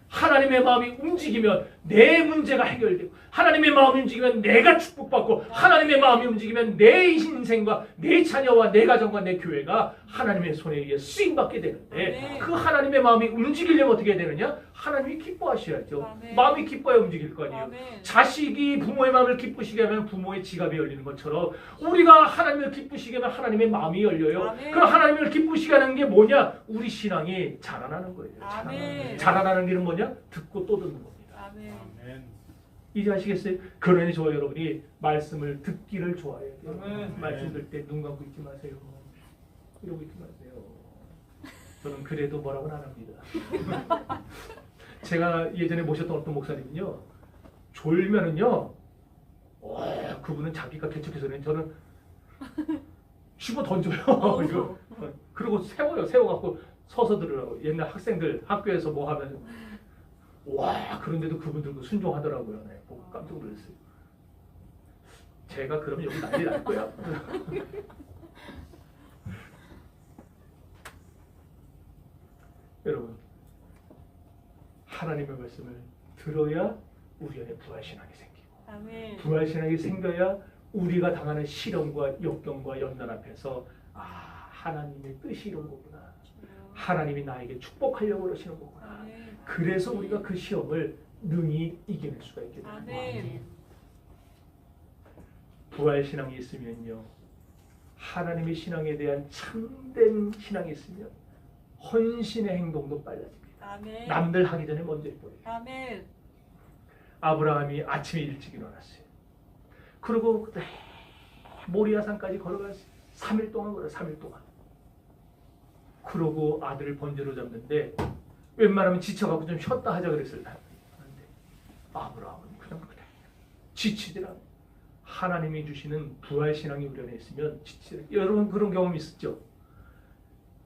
Speaker 1: 하나님의 마음이 움직이면 내 문제가 해결되고, 하나님의 마음이 움직이면 내가 축복받고, 하나님의 마음이 움직이면 내 인생과 내 자녀와 내 가정과 내 교회가 하나님의 손에 의해 쓰임받게 되는데,
Speaker 2: 아멘.
Speaker 1: 그 하나님의 마음이 움직이려면 어떻게 해야 되느냐? 하나님이 기뻐하셔야죠.
Speaker 2: 아멘.
Speaker 1: 마음이 기뻐야 움직일 거 아니에요.
Speaker 2: 아멘.
Speaker 1: 자식이 부모의 마음을 기쁘시게 하면 부모의 지갑이 열리는 것처럼 우리가 하나님을 기쁘시게 하면 하나님의 마음이 열려요.
Speaker 2: 아멘.
Speaker 1: 그럼 하나님을 기쁘시게 하는 게 뭐냐? 우리 신앙이 자라나는 거예요.
Speaker 2: 아멘.
Speaker 1: 자라나는 길은 뭐냐? 듣고 또 듣는 겁니다.
Speaker 2: 아멘.
Speaker 1: 이제 아시겠어요? 그러니 저와 여러분이 말씀을 듣기를 좋아해야 돼요.
Speaker 3: 아멘.
Speaker 1: 말씀 들 때 눈 감고 있지 마세요. 이러고 있지 마세요. 저는 그래도 뭐라고는 안 합니다. 제가 예전에 모셨던 어떤 목사님은요, 졸면은요, 그분은 자기가 개척해서는 저는 집어 던져요. 이거. 그리고 세워갖고 서서 들으라고. 옛날 학생들 학교에서 뭐 하면 그런데도 그분들도 순종하더라고요. 네, 보고 깜짝 놀랐어요. 제가 그러면 여기 난리 날 거야. 여러분, 하나님의 말씀을 들어야 우리 안에 부활신앙이 생기고,
Speaker 2: 아멘.
Speaker 1: 부활신앙이 생겨야 우리가 당하는 시련과 역경과 연단 앞에서 하나님의 뜻이 이런 거구나, 하나님이 나에게 축복하려고 그러시는 거구나,
Speaker 2: 아멘.
Speaker 1: 그래서 우리가 그 시험을 능히 이겨낼 수가 있게 됩니다.
Speaker 2: 아멘.
Speaker 1: 부활신앙이 있으면요, 하나님의 신앙에 대한 참된 신앙이 있으면 헌신의 행동도 빨라집니다.
Speaker 2: 아멘.
Speaker 1: 남들 하기 전에 먼저 해버려요.
Speaker 2: 아멘.
Speaker 1: 아브라함이 아침에 일찍 일어났어요. 그리고 모리아산까지 걸어갔어요. 3일 동안 걸어, 3일 동안. 그러고 아들을 번제로 잡는데 웬만하면 지쳐가지고 좀 쉬었다 하자 그랬어요. 그런데 아브라함은 그냥 그래. 지치더라. 하나님이 주시는 부활신앙이 우리 안에 있으면 지치더라. 여러분 그런 경험 있었죠?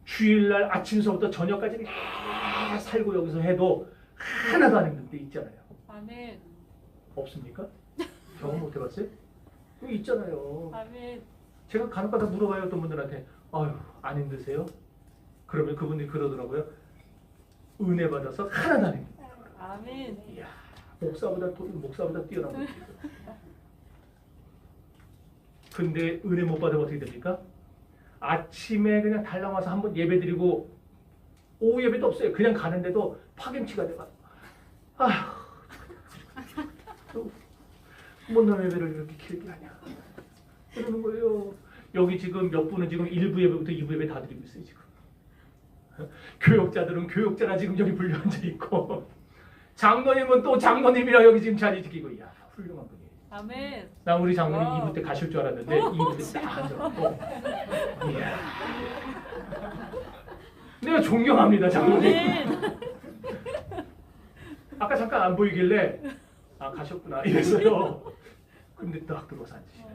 Speaker 1: 주일날 아침서부터 저녁까지 막 살고 여기서 해도 하나도 안 힘든 때 있잖아요.
Speaker 2: 아멘.
Speaker 1: 없습니까? 경험 못 해봤어요? 그거 있잖아요.
Speaker 2: 아멘.
Speaker 1: 제가 간혹가다 물어봐요. 어떤 분들한테 아유 안 힘드세요? 그러면 그분들이 그러더라고요. 은혜 받아서 하나도 안 힘들다.
Speaker 2: 아멘.
Speaker 1: 이야 목사보다 뛰어난 분이에요. 근데 은혜 못 받으면 어떻게 됩니까? 아침에 그냥 달랑 와서 한번 예배 드리고 오후 예배도 없어요. 그냥 가는데도 파김치가 돼가. 아휴, 못난 예배를 이렇게 길게 하냐. 그러는 거예요. 여기 지금 몇 분은 지금 1부 예배부터 2부 예배 다 드리고 있어요 지금. 교역자들은 교역자라 지금 여기 불려 앉아 있고, 장로님은 또 장로님이라 여기 지금 자리 지키고, 이야 훌륭한 분이에요.
Speaker 2: 아멘.
Speaker 1: 나 우리 장로님
Speaker 2: 와우.
Speaker 1: 2부 때 가실 줄 알았는데 2부 때 딱 앉아갖고, 이야. 내가 존경합니다 장로님.
Speaker 2: 아멘.
Speaker 1: 아까 잠깐 안 보이길래 가셨구나 이랬어요. 근데 딱 들어서 앉으시네.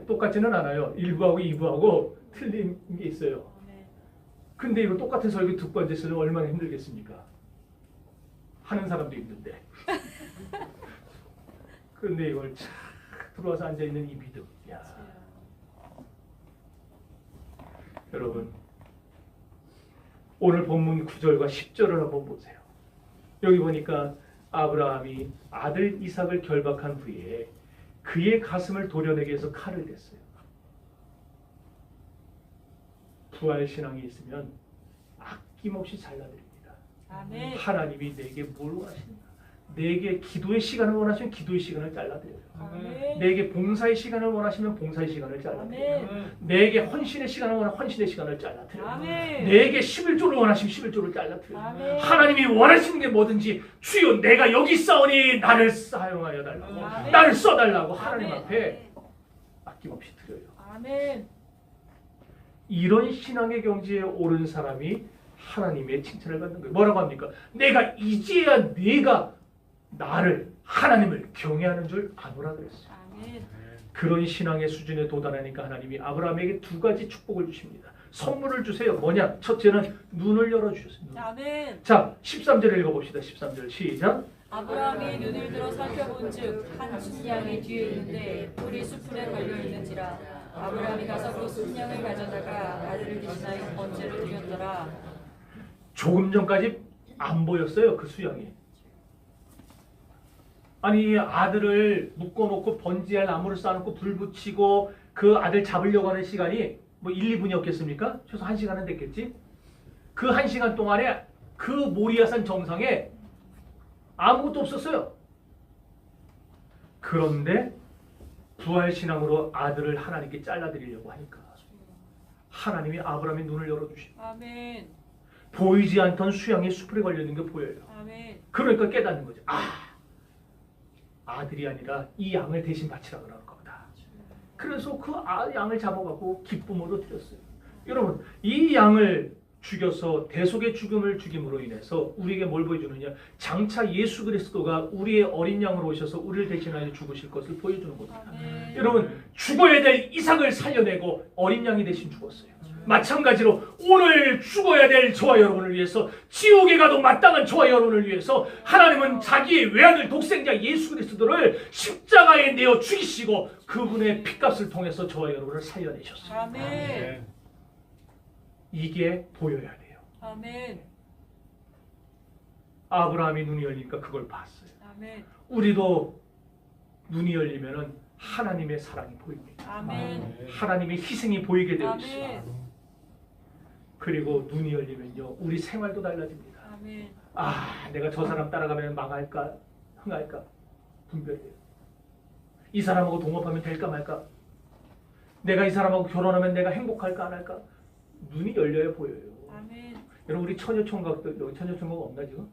Speaker 1: 똑같지는 않아요. 1부하고 2부하고 틀린 게 있어요.
Speaker 2: 아멘.
Speaker 1: 근데 이거 똑같은 설교 듣고 앉았으면 얼마나 힘들겠습니까? 하는 사람도 힘든데. 근데 이걸 착 들어와서 앉아있는 이 믿음. 야. 여러분, 오늘 본문 9절과 10절을 한번 보세요. 여기 보니까 아브라함이 아들 이삭을 결박한 후에 그의 가슴을 도려내기 위해서 칼을 댔어요. 부활신앙이 있으면 아낌없이 잘라드립니다.
Speaker 2: 아멘.
Speaker 1: 하나님이 내게 뭘 원하시는가? 내게 기도의 시간을 원하시면 기도의 시간을 잘라드려요.
Speaker 2: 아멘.
Speaker 1: 내게 봉사의 시간을 원하시면 봉사의 시간을 잘라드려요.
Speaker 2: 아멘.
Speaker 1: 내게 헌신의 시간을 원하면 헌신의 시간을 잘라드려요.
Speaker 2: 아멘.
Speaker 1: 내게 11조를 원하시면 11조를 잘라드려요.
Speaker 2: 아멘.
Speaker 1: 하나님이 원하시는 게 뭐든지 주여 내가 여기 있사오니 나를 사용하여 달라고,
Speaker 2: 아멘.
Speaker 1: 나를 써달라고 하나님
Speaker 2: 아멘.
Speaker 1: 앞에 아낌없이 드려요.
Speaker 2: 아멘.
Speaker 1: 이런 신앙의 경지에 오른 사람이 하나님의 칭찬을 받는 거예요. 뭐라고 합니까? 내가 이제야 내가 나를 하나님을 경외하는 줄 아노라 그랬어요.
Speaker 2: 아멘.
Speaker 1: 그런 신앙의 수준에 도달하니까 하나님이 아브라함에게 두 가지 축복을 주십니다. 선물을 주세요. 뭐냐? 첫째는 눈을 열어주셨어요. 눈.
Speaker 2: 아멘.
Speaker 1: 자, 13절 읽어봅시다. 13절 시작.
Speaker 2: 아브라함이 눈을 들어 살펴본즉 한 순양이 뒤에 있는데 뿔이 수풀에 걸려 있는지라. 아브라함이 가서 그 순양을 가져다가 아들을 대신하여 번제로 드렸더라.
Speaker 1: 조금 전까지 안 보였어요. 그 수양이. 아니 아들을 묶어놓고 번지할 나무를 쌓아놓고 불 붙이고 그 아들 잡으려고 하는 시간이 뭐 1, 2분이었겠습니까? 최소 1시간은 됐겠지? 그 1시간 동안에 그 모리아산 정상에 아무것도 없었어요. 그런데 부활신앙으로 아들을 하나님께 잘라드리려고 하니까 하나님이 아브라함의 눈을 열어주시고
Speaker 2: 아멘.
Speaker 1: 보이지 않던 수양이 수풀에 걸려있는 게 보여요.
Speaker 2: 아멘.
Speaker 1: 그러니까 깨닫는 거죠. 아들이 아니라 이 양을 대신 바치라 그러는 겁니다. 그래서 그 양을 잡아가고 기쁨으로 드렸어요. 여러분, 이 양을 죽여서 대속의 죽음을 죽임으로 인해서 우리에게 뭘 보여주느냐? 장차 예수 그리스도가 우리의 어린 양으로 오셔서 우리를 대신하여 죽으실 것을 보여주는 겁니다.
Speaker 2: 아멘.
Speaker 1: 여러분, 죽어야 될 이삭을 살려내고 어린 양이 대신 죽었어요. 마찬가지로 오늘 죽어야 될 저와 여러분을 위해서, 지옥에 가도 마땅한 저와 여러분을 위해서 하나님은 자기의 외아들 독생자 예수 그리스도를 십자가에 내어 죽이시고 그분의 피값을 통해서 저와 여러분을 살려내셨습니다.
Speaker 2: 아멘.
Speaker 1: 이게 보여야 돼요.
Speaker 2: 아멘.
Speaker 1: 아브라함이 눈이 열리니까 그걸 봤어요.
Speaker 2: 아멘.
Speaker 1: 우리도 눈이 열리면은 하나님의 사랑이 보입니다.
Speaker 2: 아멘.
Speaker 1: 하나님의 희생이 보이게 되어
Speaker 2: 아멘.
Speaker 1: 있어요. 그리고 눈이 열리면요, 우리 생활도 달라집니다.
Speaker 2: 아멘.
Speaker 1: 아, 내가 저 사람 따라가면 망할까, 흥할까, 분별해요. 이 사람하고 동업하면 될까 말까, 내가 이 사람하고 결혼하면 내가 행복할까 안 할까, 눈이 열려야 보여요.
Speaker 2: 아멘.
Speaker 1: 여러분, 우리 처녀총각들, 여기 처녀총각 없나 지금?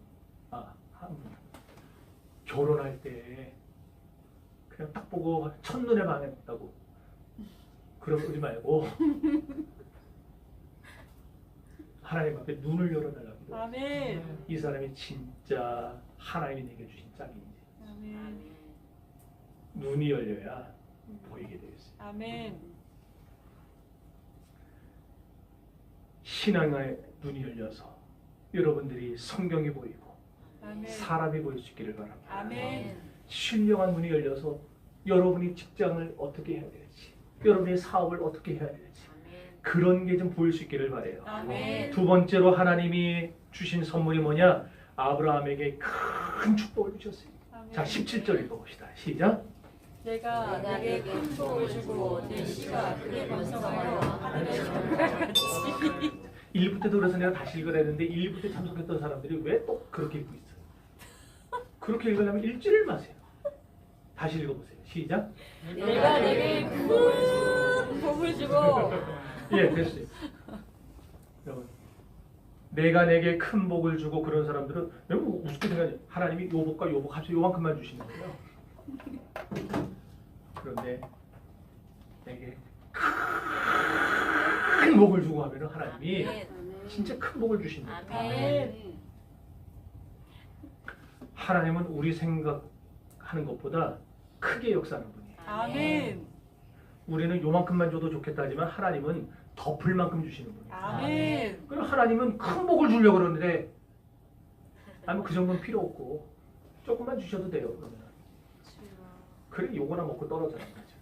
Speaker 1: 결혼할 때 그냥 딱 보고 첫눈에 반했다고 그러지 말고 하나님 앞에 눈을 열어달라고.
Speaker 2: 아멘.
Speaker 1: 이 사람이 진짜 하나님이 내게 주신 짝인지.
Speaker 2: 아멘.
Speaker 1: 눈이 열려야 보이게 되겠어요.
Speaker 2: 아멘.
Speaker 1: 신앙의 눈이 열려서 여러분들이 성경이 보이고
Speaker 2: 아멘.
Speaker 1: 사람이 보일 수 있기를 바랍니다.
Speaker 2: 아멘.
Speaker 1: 신령한 눈이 열려서 여러분이 직장을 어떻게 해야 될지, 여러분의 사업을 어떻게 해야 될지, 그런 게 좀 보일 수 있기를 바라요.
Speaker 2: 아멘.
Speaker 1: 두 번째로 하나님이 주신 선물이 뭐냐? 아브라함에게 큰 축복을 주셨어요.
Speaker 2: 아멘.
Speaker 1: 자, 17절 읽어봅시다. 시작.
Speaker 2: 내가 내게 큰 복을 주고 내 씨가 크게 번성하여 하늘의 별과 같이.
Speaker 1: 1부 때도 그래서 내가 다시 읽으라 했는데 1부 때 참석했던 사람들이 왜 또 그렇게 읽고 있어요? 그렇게 읽으려면 읽지를 마세요. 다시 읽어보세요. 시작.
Speaker 2: 내가 내게 큰 복을 주고.
Speaker 1: 예, 됐어요. 여러분, 내가 내게 큰 복을 주고 그런 사람들은 여러분 우습게 생각해요. 하나님이 요 복과 요 복 합쳐 요만큼만 주시는 거예요. 그런데 내게 큰 복을 주고 하면 하나님이 진짜 큰 복을 주십니다.
Speaker 2: 아멘.
Speaker 1: 하나님은 우리 생각하는 것보다 크게 역사하는 분이에요.
Speaker 2: 아멘.
Speaker 1: 우리는 요만큼만 줘도 좋겠다 하지만 하나님은 덮을 만큼 주시는 분이에요.
Speaker 2: 아멘.
Speaker 1: 그럼 하나님은 큰 복을 주려고 그러는데 아니 그 정도는 필요 없고 조금만 주셔도 돼요. 그러면 그래 요거나 먹고 떨어져는 거죠.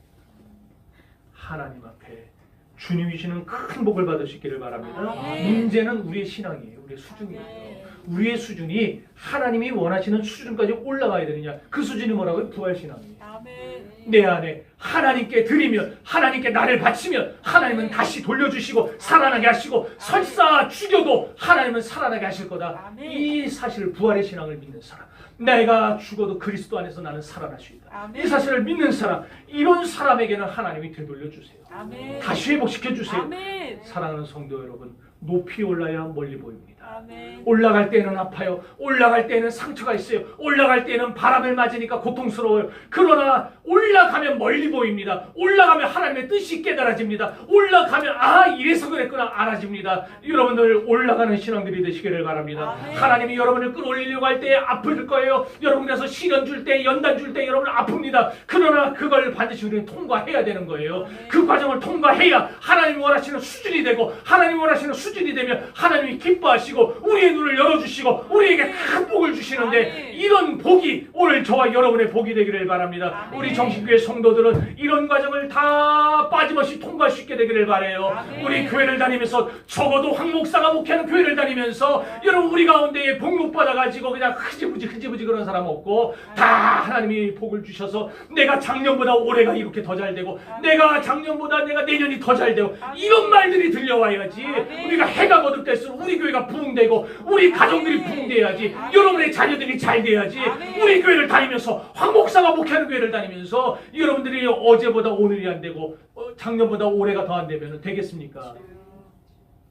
Speaker 1: 하나님 앞에 주님이 주시는 큰 복을 받을 수 있기를 바랍니다.
Speaker 2: 아멘.
Speaker 1: 문제는 우리의 신앙이에요. 우리의 수준이에요.
Speaker 2: 아멘.
Speaker 1: 우리의 수준이 하나님이 원하시는 수준까지 올라가야 되느냐. 그 수준이 뭐라고요? 부활신앙이에요.
Speaker 2: 아멘.
Speaker 1: 내 안에 하나님께 드리면, 하나님께 나를 바치면 하나님은 다시 돌려주시고 살아나게 하시고, 설사 죽여도 하나님은 살아나게 하실 거다.
Speaker 2: 아멘.
Speaker 1: 이 사실, 부활의 신앙을 믿는 사람, 내가 죽어도 그리스도 안에서 나는 살아날 수 있다.
Speaker 2: 아멘.
Speaker 1: 이 사실을 믿는 사람, 이런 사람에게는 하나님이 되돌려 주세요.
Speaker 2: 아멘.
Speaker 1: 다시 회복시켜 주세요.
Speaker 2: 아멘.
Speaker 1: 사랑하는 성도 여러분, 높이 올라야 멀리 보입니다.
Speaker 2: 아멘.
Speaker 1: 올라갈 때는 아파요. 올라갈 때는 상처가 있어요. 올라갈 때는 바람을 맞으니까 고통스러워요. 그러나 올라가면 멀리 보입니다. 올라가면 하나님의 뜻이 깨달아집니다. 올라가면 아 이래서 그랬구나 알아집니다. 여러분들 올라가는 신앙들이 되시기를 바랍니다.
Speaker 2: 아멘.
Speaker 1: 하나님이 여러분을 끌어올리려고 할 때 아플 거예요. 여러분께서 시련 줄 때, 연단 줄 때 여러분 아픕니다. 그러나 그걸 반드시 우리는 통과해야 되는 거예요.
Speaker 2: 아멘.
Speaker 1: 그 과정을 통과해야 하나님이 원하시는 수준이 되고, 하나님이 원하시는 수준이 되면 하나님이 기뻐하시고 우리의 눈을 열어주시고 우리에게 큰 복을 주시는데,
Speaker 2: 아멘.
Speaker 1: 이런 복이 오늘 저와 여러분의 복이 되기를 바랍니다.
Speaker 2: 아멘.
Speaker 1: 우리 정신교회 성도들은 이런 과정을 다 빠짐없이 통과할 수 있게 되기를 바라요.
Speaker 2: 아멘.
Speaker 1: 우리 교회를 다니면서, 적어도 황 목사가 목회하는 교회를 다니면서 여러분 우리 가운데에 복 못 받아가지고 그냥 흐지부지 그런 사람 없고, 다 하나님이 복을 주셔서 내가 작년보다 올해가 이렇게 더 잘 되고, 내가 작년보다 내가 내년이 더 잘 되고, 이런 말들이 들려와야지. 우리가 해가 거듭될수록 우리 교회가 부흥되고 우리 가정들이 부흥돼야지. 여러분의 자녀들이 잘 돼야지. 우리 교회를 다니면서, 황 목사가 목회하는 교회를 다니면서 여러분들이 어제보다 오늘이 안 되고 작년보다 올해가 더 안 되면 되겠습니까?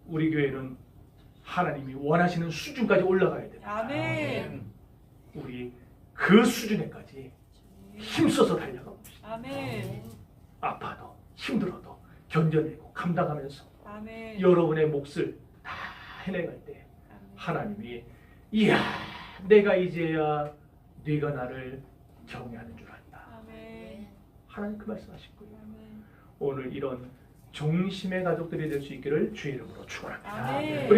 Speaker 1: 우리 교회는 하나님이 원하시는 수준까지 올라가야 됩니다.
Speaker 2: 아멘.
Speaker 1: 우리 그 수준에까지 힘써서 달려가 봅시다.
Speaker 2: 아멘.
Speaker 1: 아파도 힘들어도 견뎌내고 감당하면서
Speaker 2: 아멘.
Speaker 1: 여러분의 몫을 다 해내갈 때 하나님이 이야 내가 이제야 네가 나를 경외하는 줄 안다.
Speaker 2: 아멘.
Speaker 1: 하나님 그 말씀하실 거예요.
Speaker 2: 아멘.
Speaker 1: 오늘 이런 종심의 가족들이 될 수 있기를 주의 이름으로 축원합니다.
Speaker 2: 아멘.
Speaker 1: 우리